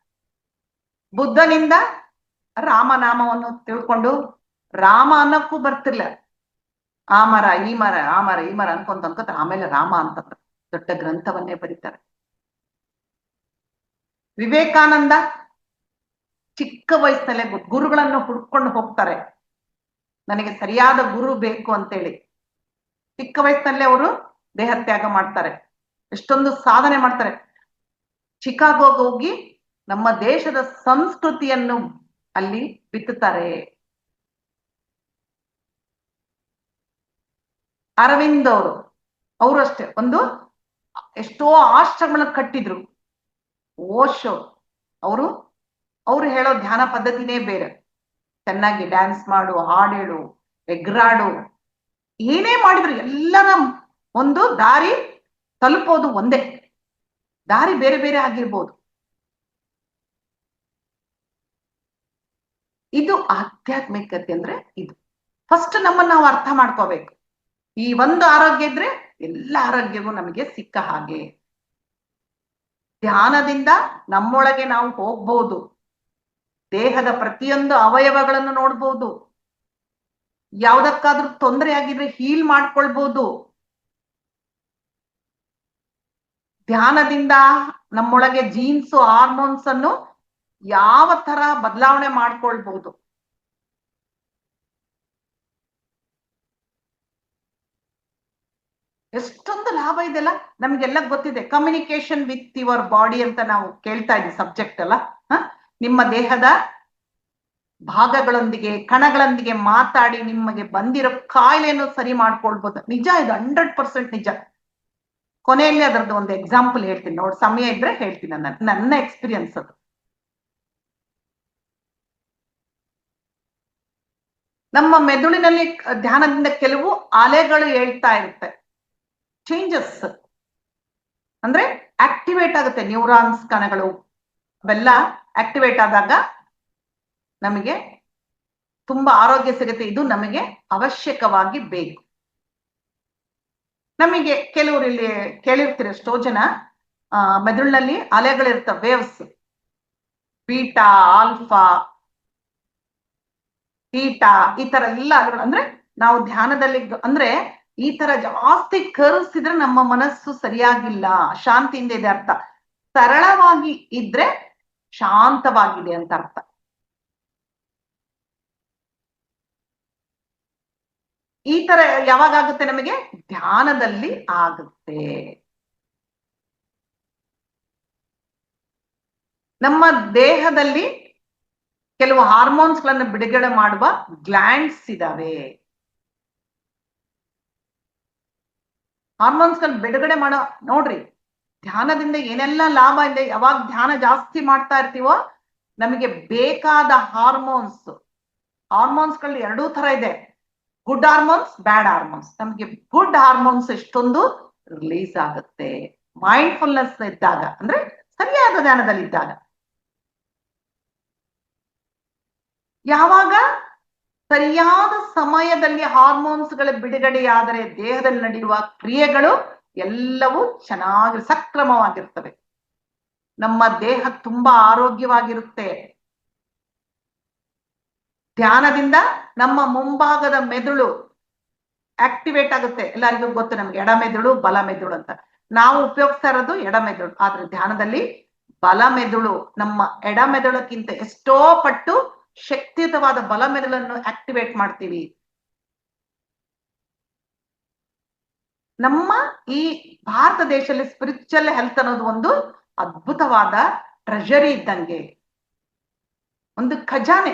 ಬುದ್ಧನಿಂದ ರಾಮನಾಮವನ್ನು ತಿಳ್ಕೊಂಡು, ರಾಮ ಅನ್ನಕ್ಕೂ ಬರ್ತಿರ್ಲ, ಆ ಮರ ಈ ಮರ ಅನ್ಕೊಂತ ಆಮೇಲೆ ರಾಮ ಅಂತ ದೊಡ್ಡ ಗ್ರಂಥವನ್ನೇ ಬರೀತಾರೆ. ವಿವೇಕಾನಂದ ಚಿಕ್ಕ ವಯಸ್ಸಿನಲ್ಲೇ ಗುರುಗಳನ್ನು ಹುಡ್ಕೊಂಡು ಹೋಗ್ತಾರೆ, ನನಗೆ ಸರಿಯಾದ ಗುರು ಬೇಕು ಅಂತೇಳಿ. ಚಿಕ್ಕ ವಯಸ್ಸಿನಲ್ಲೇ ಅವರು ದೇಹತ್ಯಾಗ ಮಾಡ್ತಾರೆ, ಎಷ್ಟೊಂದು ಸಾಧನೆ ಮಾಡ್ತಾರೆ. ಚಿಕಾಗೋಗೆ ಹೋಗಿ ನಮ್ಮ ದೇಶದ ಸಂಸ್ಕೃತಿಯನ್ನು ಅಲ್ಲಿ ಬಿತ್ತುತ್ತಾರೆ. ಅರವಿಂದ್ ಅವರು ಅಷ್ಟೇ ಒಂದು ಎಷ್ಟೋ ಆಶ್ರಮಗಳನ್ನ ಕಟ್ಟಿದ್ರು. ಓಶೋ ಅವರು ಹೇಳೋ ಧ್ಯಾನ ಪದ್ಧತಿನೇ ಬೇರೆ. ಚೆನ್ನಾಗಿ ಡ್ಯಾನ್ಸ್ ಮಾಡು, ಹಾಡೇಳು, ಎಗ್ರಾಡು, ಏನೇ ಮಾಡಿದ್ರು ಎಲ್ಲರ ಒಂದು ದಾರಿ ತಲುಪೋದು ಒಂದೇ, ದಾರಿ ಬೇರೆ ಬೇರೆ ಆಗಿರ್ಬೋದು. ಇದು ಆಧ್ಯಾತ್ಮಿಕತೆ ಅಂದ್ರೆ ಇದು. ಫಸ್ಟ್ ನಮ್ಮನ್ನ ನಾವು ಅರ್ಥ ಮಾಡ್ಕೋಬೇಕು. ಈ ಒಂದು ಆರೋಗ್ಯ ಇದ್ರೆ ಎಲ್ಲ ಆರೋಗ್ಯವೂ ನಮಗೆ ಸಿಕ್ಕ ಹಾಗೆ. ಧ್ಯಾನದಿಂದ ನಮ್ಮೊಳಗೆ ನಾವು ಹೋಗ್ಬಹುದು, ದೇಹದ ಪ್ರತಿಯೊಂದು ಅವಯವಗಳನ್ನು ನೋಡ್ಬೋದು, ಯಾವ್ದಕ್ಕಾದ್ರೂ ತೊಂದರೆ ಆಗಿದ್ರೆ ಹೀಲ್ ಮಾಡ್ಕೊಳ್ಬಹುದು. ಧ್ಯಾನದಿಂದ ನಮ್ಮೊಳಗೆ ಜೀನ್ಸ್, ಹಾರ್ಮೋನ್ಸ್ ಅನ್ನು ಯಾವ ತರ ಬದಲಾವಣೆ ಮಾಡ್ಕೊಳ್ಬಹುದು. ಎಷ್ಟೊಂದು ಲಾಭ ಇದೆಲ್ಲ ನಮ್ಗೆಲ್ಲ ಗೊತ್ತಿದೆ. ಕಮ್ಯುನಿಕೇಶನ್ ವಿತ್ ಯುವರ್ ಬಾಡಿ ಅಂತ ನಾವು ಕೇಳ್ತಾ ಇದ್ವಿ ಸಬ್ಜೆಕ್ಟ್ ಅಲ್ಲ. ನಿಮ್ಮ ದೇಹದ ಭಾಗಗಳೊಂದಿಗೆ, ಕಣಗಳೊಂದಿಗೆ ಮಾತಾಡಿ ನಿಮಗೆ ಬಂದಿರೋ ಕಾಯಿಲೆಯನ್ನು ಸರಿ ಮಾಡ್ಕೊಳ್ಬಹುದು. ನಿಜ, ಇದು 100% ನಿಜ. ಕೊನೆಯಲ್ಲಿ ಅದರದ್ದು ಒಂದು ಎಕ್ಸಾಂಪಲ್ ಹೇಳ್ತೀನಿ ನೋಡಿ, ಸಮಯ ಇದ್ರೆ ಹೇಳ್ತೀನಿ, ನನ್ನ ಎಕ್ಸ್ಪೀರಿಯನ್ಸ್ ಅದು. ನಮ್ಮ ಮೆದುಳಿನಲ್ಲಿ ಧ್ಯಾನದಿಂದ ಕೆಲವು ಅಲೆಗಳು ಹೇಳ್ತಾ ಇರುತ್ತೆ, ಚೇಂಜಸ್ ಅಂದ್ರೆ ಆಕ್ಟಿವೇಟ್ ಆಗುತ್ತೆ, ನ್ಯೂರಾನ್ಸ್ ಕಣಗಳು ಅವೆಲ್ಲ ಆಕ್ಟಿವೇಟ್ ಆದಾಗ ನಮಗೆ ತುಂಬಾ ಆರೋಗ್ಯ ಸಿಗುತ್ತೆ. ಇದು ನಮಗೆ ಅವಶ್ಯಕವಾಗಿ ಬೇಕು. ನಮಗೆ ಕೆಲವರು ಇಲ್ಲಿ ಕೇಳಿರ್ತೀರ, ಎಷ್ಟೋ ಜನ ಮೆದುಳಿನಲ್ಲಿ ಅಲೆಗಳಿರ್ತವೆ, ವೇವ್ಸ್, ಬೀಟಾ, ಆಲ್ಫಾ, ಕೀಟ, ಈ ತರ ಎಲ್ಲ ಅಂದ್ರೆ ನಾವು ಧ್ಯಾನದಲ್ಲಿ ಅಂದ್ರೆ ಈ ತರ ಜಾಸ್ತಿ ಕರ್ಸಿದ್ರೆ ನಮ್ಮ ಮನಸ್ಸು ಸರಿಯಾಗಿಲ್ಲ, ಶಾಂತಿಯಿಂದ ಇದೆ ಅರ್ಥ. ಸರಳವಾಗಿ ಇದ್ರೆ ಶಾಂತವಾಗಿದೆ ಅಂತ ಅರ್ಥ. ಈ ತರ ಯಾವಾಗ ಆಗುತ್ತೆ? ನಮಗೆ ಧ್ಯಾನದಲ್ಲಿ ಆಗುತ್ತೆ. ನಮ್ಮ ದೇಹದಲ್ಲಿ ಕೆಲವು ಹಾರ್ಮೋನ್ಸ್ ಗಳನ್ನ ಬಿಡುಗಡೆ ಮಾಡುವ ಗ್ಲ್ಯಾಂಡ್ಸ್ ಇದಾವೆ. ಹಾರ್ಮೋನ್ಸ್ ಗಳನ್ನ ಬಿಡುಗಡೆ ಮಾಡೋ, ನೋಡ್ರಿ ಧ್ಯಾನದಿಂದ ಏನೆಲ್ಲ ಲಾಭ ಇದೆ. ಯಾವಾಗ ಧ್ಯಾನ ಜಾಸ್ತಿ ಮಾಡ್ತಾ ಇರ್ತೀವೋ ನಮಗೆ ಬೇಕಾದ ಹಾರ್ಮೋನ್ಸ್ ಗಳು ಎರಡೂ ತರ ಇದೆ, ಗುಡ್ ಹಾರ್ಮೋನ್ಸ್, ಬ್ಯಾಡ್ ಹಾರ್ಮೋನ್ಸ್. ನಮ್ಗೆ ಗುಡ್ ಹಾರ್ಮೋನ್ಸ್ ಎಷ್ಟೊಂದು ರಿಲೀಸ್ ಆಗುತ್ತೆ ಮೈಂಡ್ಫುಲ್ನೆಸ್ ಇದ್ದಾಗ, ಅಂದ್ರೆ ಸರಿಯಾದ ಧ್ಯಾನದಲ್ಲಿ ಇದ್ದಾಗ. ಯಾವಾಗ ಸರಿಯಾದ ಸಮಯದಲ್ಲಿ ಹಾರ್ಮೋನ್ಸ್ ಗಳ ಬಿಡುಗಡೆಯಾದರೆ ದೇಹದಲ್ಲಿ ನಡೆಯುವ ಕ್ರಿಯೆಗಳು ಎಲ್ಲವೂ ಚೆನ್ನಾಗಿ ಸಕ್ರಮವಾಗಿರ್ತವೆ. ನಮ್ಮ ದೇಹ ತುಂಬಾ ಆರೋಗ್ಯವಾಗಿರುತ್ತೆ. ಧ್ಯಾನದಿಂದ ನಮ್ಮ ಮುಂಭಾಗದ ಮೆದುಳು ಆಕ್ಟಿವೇಟ್ ಆಗುತ್ತೆ. ಎಲ್ಲರಿಗೂ ಗೊತ್ತು ನಮ್ಗೆ ಎಡಮೆದುಳು ಬಲ ಮೆದುಳು ಅಂತ. ನಾವು ಉಪಯೋಗಿಸ್ತಾ ಇರೋದು ಎಡಮೆದುಳು, ಆದ್ರೆ ಧ್ಯಾನದಲ್ಲಿ ಬಲ ಮೆದುಳು, ನಮ್ಮ ಎಡಮೆದುಳಕ್ಕಿಂತ ಎಷ್ಟೋ ಪಟ್ಟು ಶಕ್ತಿಯುತವಾದ ಬಲ ಮೆದುಳನ್ನು ಆಕ್ಟಿವೇಟ್ ಮಾಡ್ತೀವಿ. ನಮ್ಮ ಈ ಭಾರತ ದೇಶದಲ್ಲಿ ಸ್ಪಿರಿಚುವಲ್ ಹೆಲ್ತ್ ಅನ್ನೋದು ಒಂದು ಅದ್ಭುತವಾದ ಟ್ರೆಜರಿ ಇದ್ದಂಗೆ, ಒಂದು ಖಜಾನೆ.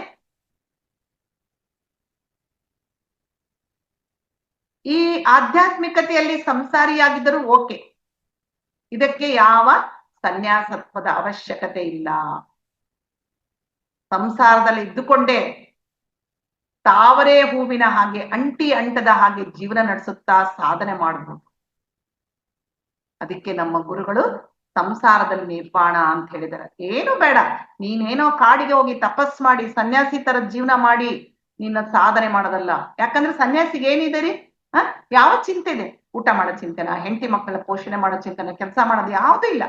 ಈ ಆಧ್ಯಾತ್ಮಿಕತೆಯಲ್ಲಿ ಸಂಸಾರಿಯಾಗಿದ್ದರೂ ಓಕೆ, ಇದಕ್ಕೆ ಯಾವ ಸನ್ಯಾಸತ್ವದ ಅವಶ್ಯಕತೆ ಇಲ್ಲ. ಸಂಸಾರದಲ್ಲಿ ಇದ್ದುಕೊಂಡೇ ತಾವರೇ ಹೂವಿನ ಹಾಗೆ ಅಂಟದ ಹಾಗೆ ಜೀವನ ನಡೆಸುತ್ತಾ ಸಾಧನೆ ಮಾಡಬಹುದು. ಅದಕ್ಕೆ ನಮ್ಮ ಗುರುಗಳು ಸಂಸಾರದಲ್ಲಿ ನಿರ್ವಾಣ ಅಂತ ಹೇಳಿದಾರೆ. ಏನು ಬೇಡ, ನೀನೇನೋ ಕಾಡಿಗೆ ಹೋಗಿ ತಪಸ್ ಮಾಡಿ ಸನ್ಯಾಸಿ ತರ ಜೀವನ ಮಾಡಿ ನಿನ್ನ ಸಾಧನೆ ಮಾಡೋದಲ್ಲ. ಯಾಕಂದ್ರೆ ಸನ್ಯಾಸಿಗೆ ಏನಿದೆ ರೀ? ಯಾವ ಚಿಂತೆ ಇದೆ? ಊಟ ಮಾಡೋ ಚಿಂತೆನ, ಹೆಂಡತಿ ಮಕ್ಕಳ ಪೋಷಣೆ ಮಾಡೋ ಚಿಂತೆನ, ಕೆಲಸ ಮಾಡೋದು ಯಾವುದೂ ಇಲ್ಲ.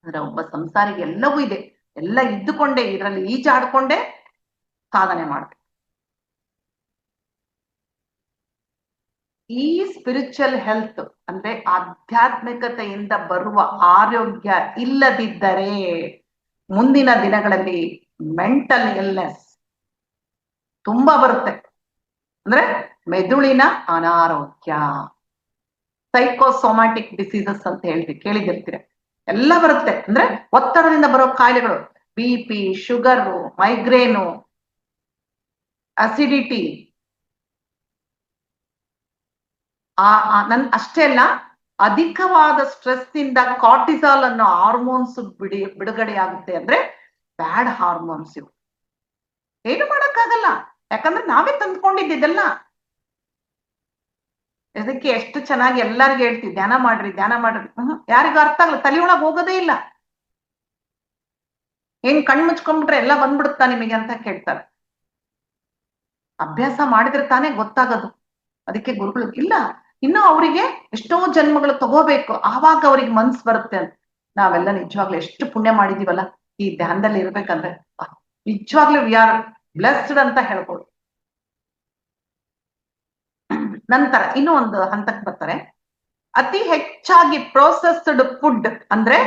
ಅಂದ್ರೆ ಒಬ್ಬ ಸಂಸಾರಿಗೆ ಎಲ್ಲವೂ ಇದೆ, ಎಲ್ಲ ಇದ್ದುಕೊಂಡೇ ಇದರಲ್ಲಿ ಈಜಾಡ್ಕೊಂಡೇ ಸಾಧನೆ ಮಾಡ್ಬೇಕು. ಈ ಸ್ಪಿರಿಚುವಲ್ ಹೆಲ್ತ್ ಅಂದ್ರೆ ಆಧ್ಯಾತ್ಮಿಕತೆಯಿಂದ ಬರುವ ಆರೋಗ್ಯ ಇಲ್ಲದಿದ್ದರೆ ಮುಂದಿನ ದಿನಗಳಲ್ಲಿ ಮೆಂಟಲ್ ಇಲ್ನೆಸ್ ತುಂಬಾ ಬರುತ್ತೆ. ಅಂದ್ರೆ ಮೆದುಳಿನ ಅನಾರೋಗ್ಯ, ಸೈಕೋಸೊಮ್ಯಾಟಿಕ್ ಡಿಸೀಸಸ್ ಅಂತ ಕೇಳಿದಿರ್ತೀರ, ಎಲ್ಲ ಬರುತ್ತೆ. ಅಂದ್ರೆ ಒತ್ತಡದಿಂದ ಬರೋ ಕಾಯಿಲೆಗಳು, BP, ಶುಗರು, ಮೈಗ್ರೇನು, ಅಸಿಡಿಟಿ. ಅಷ್ಟೇ ಅಲ್ಲ, ಅಧಿಕವಾದ ಸ್ಟ್ರೆಸ್ ಇಂದ ಕಾರ್ಟಿಸಾಲ್ ಅನ್ನೋ ಹಾರ್ಮೋನ್ಸ್ ಬಿಡುಗಡೆ ಆಗುತ್ತೆ. ಅಂದ್ರೆ ಬ್ಯಾಡ್ ಹಾರ್ಮೋನ್ಸ್ ಇವು. ಏನು ಮಾಡಕ್ಕಾಗಲ್ಲ, ಯಾಕಂದ್ರೆ ನಾವೇ ತಂದ್ಕೊಂಡಿದ್ದೆಲ್ಲ. ಇದಕ್ಕೆ ಎಷ್ಟು ಚೆನ್ನಾಗಿ ಎಲ್ಲರಿಗೂ ಹೇಳ್ತೀವಿ, ಧ್ಯಾನ ಮಾಡ್ರಿ ಧ್ಯಾನ ಮಾಡ್ರಿ. ಯಾರಿಗೂ ಅರ್ಥ ಆಗಲ್ಲ, ತಲೆಯೊಳಗೆ ಹೋಗೋದೇ ಇಲ್ಲ. ಏನ್ ಕಣ್ ಮುಚ್ಕೊಂಡ್ಬಿಟ್ರೆ ಎಲ್ಲ ಬಂದ್ಬಿಡುತ್ತಾ ನಿಮಗೆ ಅಂತ ಕೇಳ್ತಾರೆ. ಅಭ್ಯಾಸ ಮಾಡಿದ್ರೆ ತಾನೇ ಗೊತ್ತಾಗೋದು. ಅದಕ್ಕೆ ಗುರುಗಳು ಇಲ್ಲ, ಇನ್ನು ಅವರಿಗೆ ಎಷ್ಟೋ ಜನ್ಮಗಳು ತಗೋಬೇಕು, ಆವಾಗ ಅವ್ರಿಗೆ ಮನ್ಸು ಬರುತ್ತೆ ಅಂತ. ನಾವೆಲ್ಲ ನಿಜವಾಗ್ಲೂ ಎಷ್ಟು ಪುಣ್ಯ ಮಾಡಿದೀವಲ್ಲ ಈ ಧ್ಯಾನದಲ್ಲಿ ಇರ್ಬೇಕಂದ್ರೆ. ನಿಜವಾಗ್ಲೂ ವಿ ಆರ್ ಬ್ಲೆಸ್ಡ್ ಅಂತ ಹೇಳ್ಬೋದು. ನಂತರ ಇನ್ನೂ ಒಂದು ಹಂತಕ್ಕೆ ಬರ್ತಾರೆ. ಅತಿ ಹೆಚ್ಚಾಗಿ ಪ್ರೋಸೆಸ್ಡ್ ಫುಡ್ ಅಂದ್ರೆ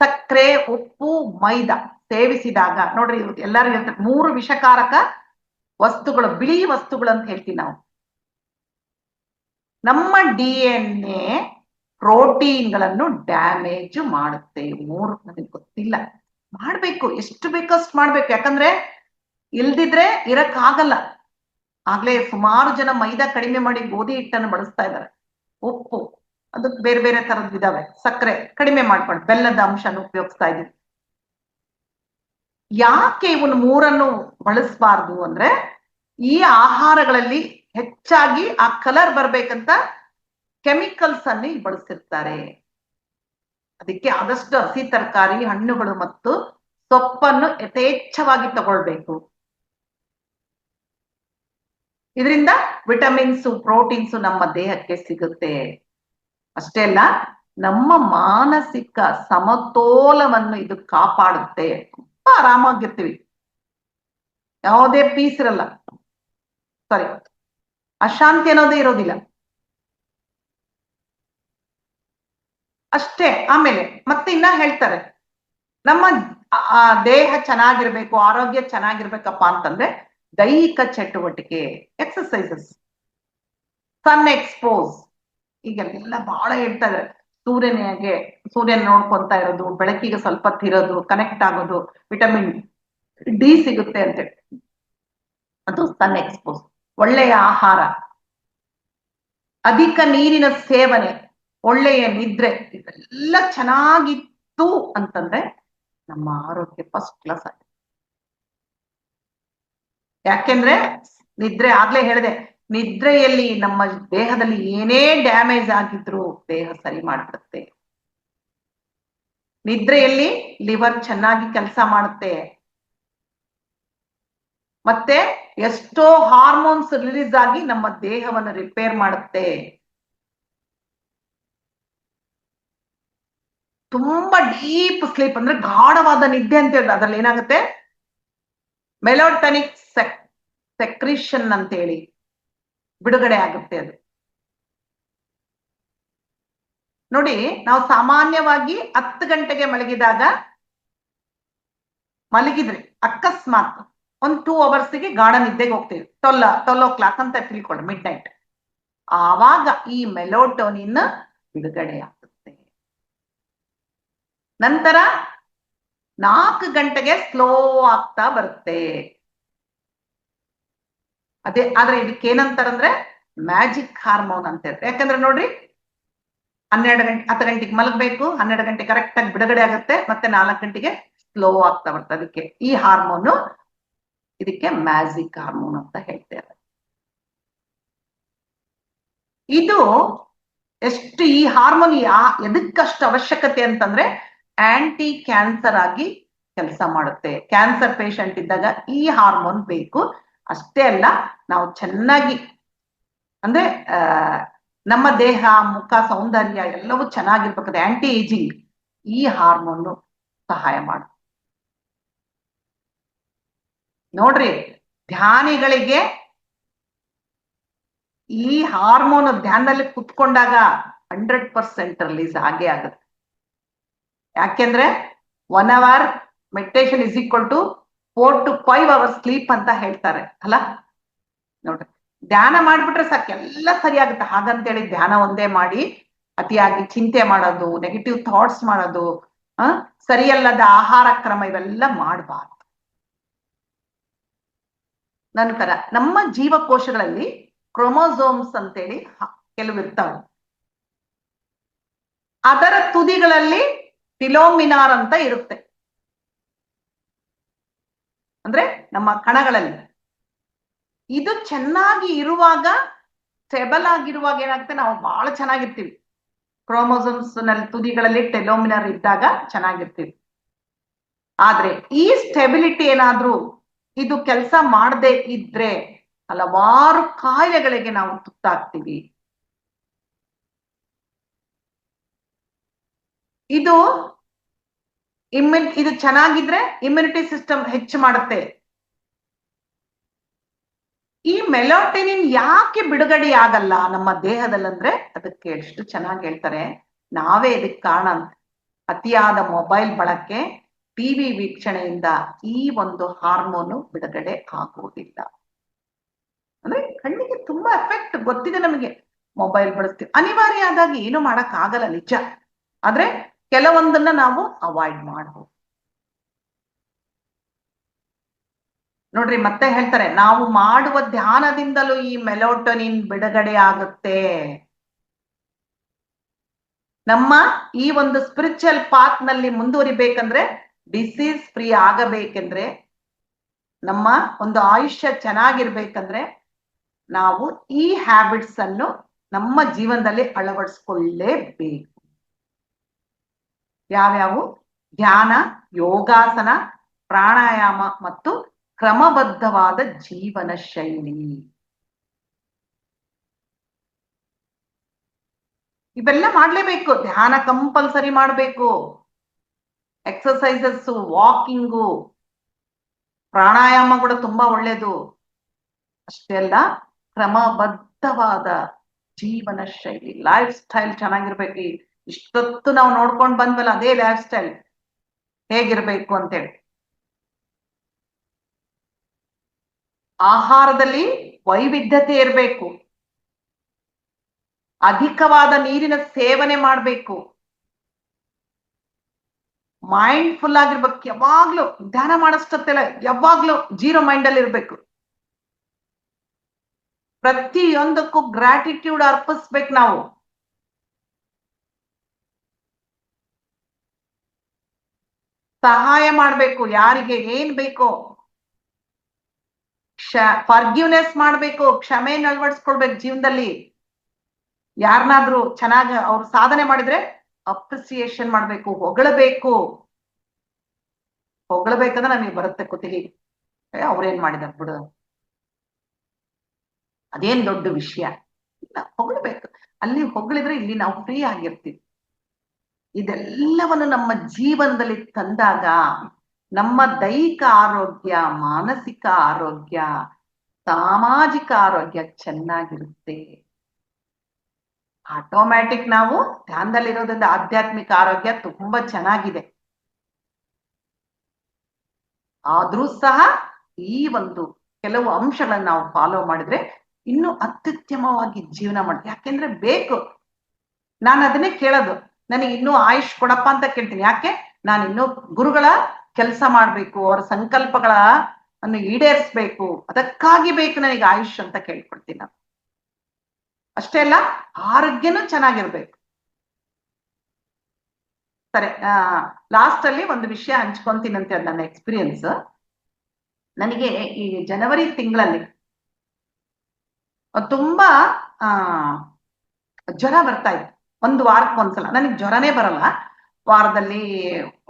ಸಕ್ಕರೆ, ಉಪ್ಪು, ಮೈದಾ ಸೇವಿಸಿದಾಗ ನೋಡ್ರಿ, ಎಲ್ಲರೂ ಹೇಳ್ತಾರೆ 3 ವಿಷಕಾರಕ ವಸ್ತುಗಳು, ಬಿಳಿ ವಸ್ತುಗಳು ಅಂತ ಹೇಳ್ತೀವಿ ನಾವು. ನಮ್ಮ DNA ಪ್ರೋಟೀನ್ಗಳನ್ನು ಡ್ಯಾಮೇಜ್ ಮಾಡುತ್ತೆ. 3 ನನಗೆ ಗೊತ್ತಿಲ್ಲ, ಮಾಡ್ಬೇಕು, ಎಷ್ಟು ಬೇಕಷ್ಟು ಮಾಡ್ಬೇಕು. ಯಾಕಂದ್ರೆ ಇಲ್ದಿದ್ರೆ ಇರಕ್ ಆಗಲ್ಲ. ಆಗ್ಲೇ ಸುಮಾರು ಜನ ಮೈದಾ ಕಡಿಮೆ ಮಾಡಿ ಗೋಧಿ ಹಿಟ್ಟನ್ನು ಬಳಸ್ತಾ ಇದ್ದಾರೆ. ಉಪ್ಪು, ಅದಕ್ಕೆ ಬೇರೆ ಬೇರೆ ತರದ್ದಿದಾವೆ. ಸಕ್ಕರೆ ಕಡಿಮೆ ಮಾಡ್ಕೊಂಡು ಬೆಲ್ಲದ ಅಂಶನ ಉಪಯೋಗಿಸ್ತಾ ಇದೀವಿ. ಯಾಕೆ ಇವನ್ 3 ಬಳಸಬಾರ್ದು ಅಂದ್ರೆ, ಈ ಆಹಾರಗಳಲ್ಲಿ ಹೆಚ್ಚಾಗಿ ಆ ಕಲರ್ ಬರ್ಬೇಕಂತ ಕೆಮಿಕಲ್ಸ್ ಅನ್ನು ಬಳಸಿರ್ತಾರೆ. ಅದಕ್ಕೆ ಆದಷ್ಟು ಹಸಿ ತರಕಾರಿ, ಹಣ್ಣುಗಳು ಮತ್ತು ಸೊಪ್ಪನ್ನು ಯಥೇಚ್ಛವಾಗಿ ತಗೊಳ್ಬೇಕು. ಇದರಿಂದ ವಿಟಮಿನ್ಸು, ಪ್ರೋಟೀನ್ಸು ನಮ್ಮ ದೇಹಕ್ಕೆ ಸಿಗುತ್ತೆ. ಅಷ್ಟೇ ಅಲ್ಲ, ನಮ್ಮ ಮಾನಸಿಕ ಸಮತೋಲವನ್ನು ಇದು ಕಾಪಾಡುತ್ತೆ. ತುಂಬಾ ಆರಾಮಾಗಿರ್ತೀವಿ. ಯಾವುದೇ ಪೀಸ್ ಇರಲ್ಲ, ಸಾರಿ, ಅಶಾಂತಿ ಅನ್ನೋದೇ ಇರೋದಿಲ್ಲ ಅಷ್ಟೇ. ಆಮೇಲೆ ಮತ್ತೆ ಇನ್ನ ಹೇಳ್ತಾರೆ, ನಮ್ಮ ದೇಹ ಚೆನ್ನಾಗಿರ್ಬೇಕು, ಆರೋಗ್ಯ ಚೆನ್ನಾಗಿರ್ಬೇಕಪ್ಪ ಅಂತಂದ್ರೆ ದೈಹಿಕ ಚಟುವಟಿಕೆ, ಎಕ್ಸರ್ಸೈಸಸ್, ಸನ್ ಎಕ್ಸ್ಪೋಸ್, ಈಗೆಲ್ಲ ಬಹಳ ಹೇಳ್ತಾರೆ. ಸೂರ್ಯನ ನೋಡ್ಕೊಂತ ಇರೋದು, ಬೆಳಕಿಗೆ ಸ್ವಲ್ಪ ತಿರೋದು, ಕನೆಕ್ಟ್ ಆಗೋದು, ವಿಟಮಿನ್ ಡಿ ಸಿಗುತ್ತೆ ಅಂತ, ಅದು ಸನ್ ಎಕ್ಸ್ಪೋಸ್. ಒಳ್ಳೆಯ ಆಹಾರ, ಅಧಿಕ ನೀರಿನ ಸೇವನೆ, ಒಳ್ಳೆಯ ನಿದ್ರೆ, ಇವೆಲ್ಲ ಚೆನ್ನಾಗಿತ್ತು ಅಂತಂದ್ರೆ ನಮ್ಮ ಆರೋಗ್ಯ ಫಸ್ಟ್ ಕ್ಲಾಸ್ ಆಗಿದೆ. ಯಾಕೆಂದ್ರೆ ನಿದ್ರೆ, ಆಗ್ಲೇ ಹೇಳಿದೆ, ನಿದ್ರೆಯಲ್ಲಿ ನಮ್ಮ ದೇಹದಲ್ಲಿ ಏನೇ ಡ್ಯಾಮೇಜ್ ಆಗಿದ್ರು ದೇಹ ಸರಿ ಮಾಡ್ಬಿಡುತ್ತೆ. ನಿದ್ರೆಯಲ್ಲಿ ಲಿವರ್ ಚೆನ್ನಾಗಿ ಕೆಲಸ ಮಾಡುತ್ತೆ, ಮತ್ತೆ ಎಷ್ಟೋ ಹಾರ್ಮೋನ್ಸ್ ರಿಲೀಸ್ ಆಗಿ ನಮ್ಮ ದೇಹವನ್ನು ರಿಪೇರ್ ಮಾಡುತ್ತೆ. ತುಂಬಾ ಡೀಪ್ ಸ್ಲೀಪ್ ಅಂದ್ರೆ ಗಾಢವಾದ ನಿದ್ದೆ ಅಂತ ಹೇಳಿದ್ರೆ ಅದ್ರಲ್ಲಿ ಏನಾಗುತ್ತೆ, ಮೆಲೋಟನಿಕ್ ಸೆಕ್ರಿಷನ್ ಅಂತೇಳಿ ಬಿಡುಗಡೆ ಆಗುತ್ತೆ. ಅದು ನೋಡಿ, ನಾವು ಸಾಮಾನ್ಯವಾಗಿ 10 ಗಂಟೆಗೆ ಮಲಗಿದ್ರೆ ಅಕಸ್ಮಾತ್ ಒಂದು 2 ಅವರ್ಸ್ಗೆ ಗಾಢ ನಿದ್ದೆಗೆ ಹೋಗ್ತೀವಿ, 12 ಅಂತ ತಿಳ್ಕೊಳ್ಳಿ, ಮಿಡ್ ನೈಟ್. ಆವಾಗ ಈ ಮೆಲೋಟೋನಿನ್ ಬಿಡುಗಡೆ ಆಗುತ್ತೆ. ನಂತರ 4 ಗಂಟೆಗೆ ಸ್ಲೋ ಆಗ್ತಾ ಬರುತ್ತೆ. ಆದ್ರೆ ಇದಕ್ಕೆ ಏನಂತಾರಂದ್ರೆ ಮ್ಯಾಜಿಕ್ ಹಾರ್ಮೋನ್ ಅಂತ ಹೇಳ್ತಾರೆ. ಯಾಕಂದ್ರೆ ನೋಡ್ರಿ, 10 ಗಂಟೆಗೆ ಮಲಗಬೇಕು, 12 ಗಂಟೆ ಕರೆಕ್ಟ್ ಆಗಿ ಬಿಡುಗಡೆ ಆಗುತ್ತೆ, ಮತ್ತೆ 4 ಗಂಟೆಗೆ ಸ್ಲೋ ಆಗ್ತಾ ಬರ್ತದೆ. ಅದಕ್ಕೆ ಈ ಹಾರ್ಮೋನು, ಇದಕ್ಕೆ ಮ್ಯಾಜಿಕ್ ಹಾರ್ಮೋನ್ ಅಂತ ಹೇಳ್ತಾರೆ. ಇದು ಎಷ್ಟು, ಈ ಹಾರ್ಮೋನ್ ಎದಕ್ಕಷ್ಟು ಅವಶ್ಯಕತೆ ಅಂತಂದ್ರೆ ಆಂಟಿ ಕ್ಯಾನ್ಸರ್ ಆಗಿ ಕೆಲಸ ಮಾಡುತ್ತೆ. ಕ್ಯಾನ್ಸರ್ ಪೇಷಂಟ್ ಇದ್ದಾಗ ಈ ಹಾರ್ಮೋನ್ ಬೇಕು. ಅಷ್ಟೇ ಅಲ್ಲ, ನಾವು ಚೆನ್ನಾಗಿ ಅಂದ್ರೆ ನಮ್ಮ ದೇಹ, ಮುಖ, ಸೌಂದರ್ಯ ಎಲ್ಲವೂ ಚೆನ್ನಾಗಿರ್ಬೇಕಾದ್ರೆ ಆಂಟಿ ಏಜಿಂಗ್ ಈ ಹಾರ್ಮೋನ್ ಸಹಾಯ ಮಾಡುತ್ತೆ. ನೋಡ್ರಿ, ಧ್ಯಾನಿಗಳಿಗೆ ಈ ಹಾರ್ಮೋನ್ ಧ್ಯಾನದಲ್ಲಿ ಕುತ್ಕೊಂಡಾಗ 100% ರಿಲೀಸ್ ಆಗೇ ಆಗುತ್ತೆ. ಯಾಕೆಂದ್ರೆ 1 hour meditation is equal to 4 to 5 hours sleep ಅಂತ ಹೇಳ್ತಾರೆ ಅಲ್ಲ. ನೋಡ್ರಿ, ಧ್ಯಾನ ಮಾಡ್ಬಿಟ್ರೆ ಸಾಕು, ಎಲ್ಲ ಸರಿ ಆಗುತ್ತೆ. ಹಾಗಂತೇಳಿ ಧ್ಯಾನ ಒಂದೇ ಮಾಡಿ ಅತಿಯಾಗಿ ಚಿಂತೆ ಮಾಡೋದು, ನೆಗೆಟಿವ್ ಥಾಟ್ಸ್ ಮಾಡೋದು, ಸರಿಯಲ್ಲದ ಆಹಾರ ಕ್ರಮ ಇವೆಲ್ಲ ಮಾಡಬಾರ್ದು. ನಂತರ ನಮ್ಮ ಜೀವಕೋಶಗಳಲ್ಲಿ ಕ್ರೋಮೋಸೋಮ್ಸ್ ಅಂತೇಳಿ ಕೆಲವು ಇರ್ತಾವೆ. ಅದರ ತುದಿಗಳಲ್ಲಿ ಟಿಲೋಮಿನಾರ್ ಅಂತ ಇರುತ್ತೆ. ಅಂದ್ರೆ ನಮ್ಮ ಕಣಗಳಲ್ಲಿ ಇದು ಚೆನ್ನಾಗಿ ಇರುವಾಗ, ಸ್ಟೆಬಲ್ ಆಗಿರುವಾಗ ಏನಾಗುತ್ತೆ, ನಾವು ಬಹಳ ಚೆನ್ನಾಗಿರ್ತೀವಿ. ಕ್ರೋಮೋಸೋಮ್ಸ್ ನಲ್ಲಿ ತುದಿಗಳಲ್ಲಿ ಟೆಲೋಮಿನಾರ್ ಇದ್ದಾಗ ಚೆನ್ನಾಗಿರ್ತೀವಿ. ಆದ್ರೆ ಈ ಸ್ಟೆಬಿಲಿಟಿ ಏನಾದ್ರೂ ಇದು ಕೆಲಸ ಮಾಡದೆ ಇದ್ರೆ ಹಲವಾರು ಕಾಯಿಲೆಗಳಿಗೆ ನಾವು ತುತ್ತಾಗ್ತೀವಿ. ಇದು ಚೆನ್ನಾಗಿದ್ರೆ ಇಮ್ಯುನಿಟಿ ಸಿಸ್ಟಮ್ ಹೆಚ್ಚು ಮಾಡುತ್ತೆ. ಈ ಮೆಲೋಟೋನಿನ್ ಯಾಕೆ ಬಿಡುಗಡೆ ಆಗಲ್ಲ ನಮ್ಮ ದೇಹದಲ್ಲಂದ್ರೆ ಅದಕ್ಕೆ ಎಷ್ಟು ಚೆನ್ನಾಗಿ ಹೇಳ್ತಾರೆ, ನಾವೇ ಇದಕ್ಕೆ ಕಾರಣ ಅಂತ. ಅತಿಯಾದ ಮೊಬೈಲ್ ಬಳಕೆ, ಟಿವಿ ವೀಕ್ಷಣೆಯಿಂದ ಈ ಒಂದು ಹಾರ್ಮೋನು ಬಿಡುಗಡೆ ಆಗುವುದಿಲ್ಲ. ಅಂದ್ರೆ ಕಣ್ಣಿಗೆ ತುಂಬಾ ಎಫೆಕ್ಟ್ ಗೊತ್ತಿದೆ ನಮಗೆ. ಮೊಬೈಲ್ ಬಳಸ್ತೀವಿ, ಅನಿವಾರ್ಯ ಆದಾಗ ಏನು ಮಾಡಕ್ ಆಗಲ್ಲ, ನಿಜ. ಆದ್ರೆ ಕೆಲವೊಂದನ್ನ ನಾವು ಅವಾಯ್ಡ್ ಮಾಡಬಹುದು. ನೋಡ್ರಿ, ಮತ್ತೆ ಹೇಳ್ತಾರೆ, ನಾವು ಮಾಡುವ ಧ್ಯಾನದಿಂದಲೂ ಈ ಮೆಲೋಟೋನಿನ್ ಬಿಡುಗಡೆ ಆಗುತ್ತೆ. ನಮ್ಮ ಈ ಒಂದು ಸ್ಪಿರಿಚುವಲ್ ಪಾತ್ ನಲ್ಲಿ ಮುಂದುವರಿಬೇಕಂದ್ರೆ, ಡಿಸೀಸ್ ಫ್ರೀ ಆಗಬೇಕೆಂದ್ರೆ, ನಮ್ಮ ಒಂದು ಆಯುಷ್ಯ ಚೆನ್ನಾಗಿರ್ಬೇಕಂದ್ರೆ ನಾವು ಈ ಹ್ಯಾಬಿಟ್ಸ್ ಅನ್ನು ನಮ್ಮ ಜೀವನದಲ್ಲಿ ಅಳವಡಿಸ್ಕೊಳ್ಳೇಬೇಕು. ಯಾವ್ಯಾವು? ಧ್ಯಾನ, ಯೋಗಾಸನ, ಪ್ರಾಣಾಯಾಮ ಮತ್ತು ಕ್ರಮಬದ್ಧವಾದ ಜೀವನ ಶೈಲಿ. ಇವೆಲ್ಲ ಮಾಡ್ಲೇಬೇಕು. ಧ್ಯಾನ ಕಂಪಲ್ಸರಿ ಮಾಡಬೇಕು, ಎಕ್ಸರ್ಸೈಸಸ್, ವಾಕಿಂಗು, ಪ್ರಾಣಾಯಾಮ ಕೂಡ ತುಂಬಾ ಒಳ್ಳೇದು. ಅಷ್ಟೇ ಅಲ್ಲ, ಕ್ರಮಬದ್ಧವಾದ ಜೀವನ ಶೈಲಿ, ಲೈಫ್ ಸ್ಟೈಲ್ ಚೆನ್ನಾಗಿರ್ಬೇಕು. ಇಷ್ಟೊತ್ತು ನಾವು ನೋಡ್ಕೊಂಡು ಬಂದ್ವಲ್ಲ, ಅದೇ ಲೈಫ್ ಸ್ಟೈಲ್ ಹೇಗಿರ್ಬೇಕು ಅಂತೇಳಿ. ಆಹಾರದಲ್ಲಿ ವೈವಿಧ್ಯತೆ ಇರಬೇಕು, ಅಧಿಕವಾದ ನೀರಿನ ಸೇವನೆ ಮಾಡಬೇಕು, ಮೈಂಡ್ಫುಲ್ ಆಗಿರ್ಬೇಕು. ಯಾವಾಗ್ಲೂ ಧ್ಯಾನ ಮಾಡಿಸ್ತಲ್ಲ, ಯಾವಾಗ್ಲೂ ಜೀರೋ ಮೈಂಡ್ ಅಲ್ಲಿ ಇರ್ಬೇಕು. ಪ್ರತಿಯೊಂದಕ್ಕೂ ಗ್ರಾಟಿಟ್ಯೂಡ್ ಅರ್ಪಿಸ್ಬೇಕು ನಾವು. ಸಹಾಯ ಮಾಡ್ಬೇಕು, ಯಾರಿಗೆ ಏನ್ ಬೇಕೋ ಫರ್ಗ್ಯೂನೆಸ್ ಮಾಡ್ಬೇಕು, ಕ್ಷಮೆಯನ್ನು ಅಳವಡಿಸ್ಕೊಳ್ಬೇಕು ಜೀವನದಲ್ಲಿ. ಯಾರನ್ನಾದ್ರೂ ಚೆನ್ನಾಗಿ ಅವ್ರು ಸಾಧನೆ ಮಾಡಿದ್ರೆ ಅಪ್ರಿಸಿಯೇಷನ್ ಮಾಡ್ಬೇಕು, ಹೊಗಳಬೇಕು. ಹೊಗಳಬೇಕಂದ್ರೆ ನಮಗೆ ಬರುತ್ತೆ ಕುತ್ತಿಗೆ, ಅವ್ರೇನ್ ಮಾಡಿದಾರೆ ಬಿಡು, ಅದೇನ್ ದೊಡ್ಡ ವಿಷಯ ಇಲ್ಲ, ಹೊಗಳಬೇಕು. ಅಲ್ಲಿ ಹೊಗಳಿದ್ರೆ ಇಲ್ಲಿ ನಾವು ಫ್ರೀ ಆಗಿರ್ತೀವಿ. ಇದೆಲ್ಲವನ್ನು ನಮ್ಮ ಜೀವನದಲ್ಲಿ ತಂದಾಗ ನಮ್ಮ ದೈಹಿಕ ಆರೋಗ್ಯ, ಮಾನಸಿಕ ಆರೋಗ್ಯ, ಸಾಮಾಜಿಕ ಆರೋಗ್ಯ ಚೆನ್ನಾಗಿರುತ್ತೆ. ಆಟೋಮ್ಯಾಟಿಕ್ ನಾವು ಧ್ಯಾನದಲ್ಲಿರೋದ್ರಿಂದ ಆಧ್ಯಾತ್ಮಿಕ ಆರೋಗ್ಯ ತುಂಬಾ ಚೆನ್ನಾಗಿದೆ. ಆದ್ರೂ ಸಹ ಈ ಒಂದು ಕೆಲವು ಅಂಶಗಳನ್ನ ನಾವು ಫಾಲೋ ಮಾಡಿದ್ರೆ ಇನ್ನು ಅತ್ಯುತ್ತಮವಾಗಿ ಜೀವನ ಮಾಡಿ. ಯಾಕೆಂದ್ರೆ ಬೇಕು, ನಾನು ಅದನ್ನೇ ಕೇಳೋದು, ನನಗೆ ಇನ್ನೂ ಆಯುಷ್ ಕೊಡಪ್ಪ ಅಂತ ಕೇಳ್ತೀನಿ. ಯಾಕೆ? ನಾನು ಇನ್ನೂ ಗುರುಗಳ ಕೆಲಸ ಮಾಡ್ಬೇಕು, ಅವರ ಸಂಕಲ್ಪಗಳ ಅನ್ನು ಈಡೇರಿಸ್ಬೇಕು, ಅದಕ್ಕಾಗಿ ಬೇಕು ನನಗೆ ಆಯುಷ್ ಅಂತ ಕೇಳ್ಕೊಳ್ತೀನಿ ನಾನು. ಅಷ್ಟೇ ಅಲ್ಲ, ಆರೋಗ್ಯನೂ ಚೆನ್ನಾಗಿರ್ಬೇಕು. ಸರಿ, ಲಾಸ್ಟ್ ಅಲ್ಲಿ ಒಂದು ವಿಷಯ ಹಂಚ್ಕೊಂತೀನಂತೆ, ಅದು ನನ್ನ ಎಕ್ಸ್ಪೀರಿಯನ್ಸ್. ನನಗೆ ಈ ಜನವರಿ ತಿಂಗಳಲ್ಲಿ ತುಂಬಾ ಜ್ವರ ಬರ್ತಾ ಇತ್ತು. ಒಂದು ವಾರಕ್ಕೆ ಒಂದ್ಸಲ. ನನಗೆ ಜ್ವರನೇ ಬರಲ್ಲ, ವಾರದಲ್ಲಿ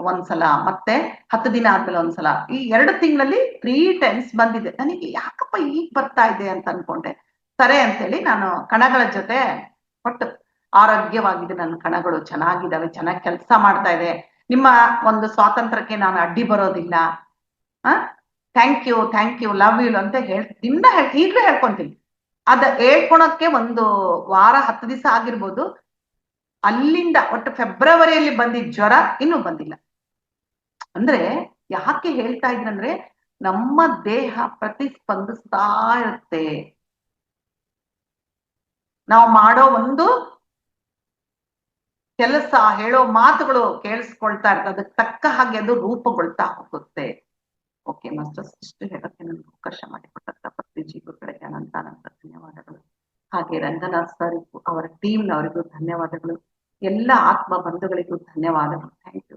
ಒಂದ್ಸಲ, ಮತ್ತೆ 10 ದಿನ ಆದ್ಮೇಲೆ ಒಂದ್ಸಲ. ಈ 2 ತಿಂಗಳಲ್ಲಿ 3 ಟೈಮ್ಸ್ ಬಂದಿದೆ. ನನಗೆ ಯಾಕಪ್ಪ ಈಗ ಬರ್ತಾ ಇದೆ ಅಂತ ಅನ್ಕೊಂಡೆ. ಸರಿ ಅಂತೇಳಿ ನಾನು ಕಣಗಳ ಜೊತೆ ಒಟ್ಟು ಆರೋಗ್ಯವಾಗಿದೆ, ನನ್ನ ಕಣಗಳು ಚೆನ್ನಾಗಿದ್ದಾವೆ, ಚೆನ್ನಾಗಿ ಕೆಲಸ ಮಾಡ್ತಾ ಇದೆ, ನಿಮ್ಮ ಒಂದು ಸ್ವಾತಂತ್ರ್ಯಕ್ಕೆ ನಾನು ಅಡ್ಡಿ ಬರೋದಿಲ್ಲ, ಥ್ಯಾಂಕ್ ಯು ಲವ್ ಯು ಅಂತ ಈಗ್ಲೂ ಹೇಳ್ಕೊಂತೀನಿ. ಅದ ಹೇಳ್ಕೊಳಕ್ಕೆ ಒಂದು ವಾರ 10 ದಿವಸ ಆಗಿರ್ಬೋದು. ಅಲ್ಲಿಂದ ಒಟ್ಟು ಫೆಬ್ರವರಿಯಲ್ಲಿ ಬಂದಿದ್ದ ಜ್ವರ ಇನ್ನೂ ಬಂದಿಲ್ಲ. ಅಂದ್ರೆ ಯಾಕೆ ಹೇಳ್ತಾ ಇದ್ರಂದ್ರೆ, ನಮ್ಮ ದೇಹ ಪ್ರತಿಸ್ಪಂದಿಸ್ತಾ ಇರುತ್ತೆ. ನಾವು ಮಾಡೋ ಒಂದು ಕೆಲಸ, ಹೇಳೋ ಮಾತುಗಳು ಕೇಳಿಸ್ಕೊಳ್ತಾ ಇರ್ತದೆ, ಅದಕ್ಕೆ ತಕ್ಕ ಹಾಗೆ ಅದು ರೂಪುಗೊಳ್ತಾ ಹೋಗುತ್ತೆ. ಓಕೆ ಮಾಸ್ಟರ್ಸ್, ಇಷ್ಟು ಹೇಳಕ್ಕೆ ನನಗೆ ಅವಕಾಶ ಮಾಡಿಕೊಟ್ಟಂತ ಪತ್ರಿಜಿ ಗುರುಗಳಿಗೆ ಅನಂತ ಧನ್ಯವಾದಗಳು. ಹಾಗೆ ರಂಗನಾಥ್ ಸರ್ ಅವರ ಟೀಮ್ನವರಿಗೂ ಧನ್ಯವಾದಗಳು. ಎಲ್ಲ ಆತ್ಮ ಬಂಧುಗಳಿಗೂ ಧನ್ಯವಾದಗಳು. Thank you.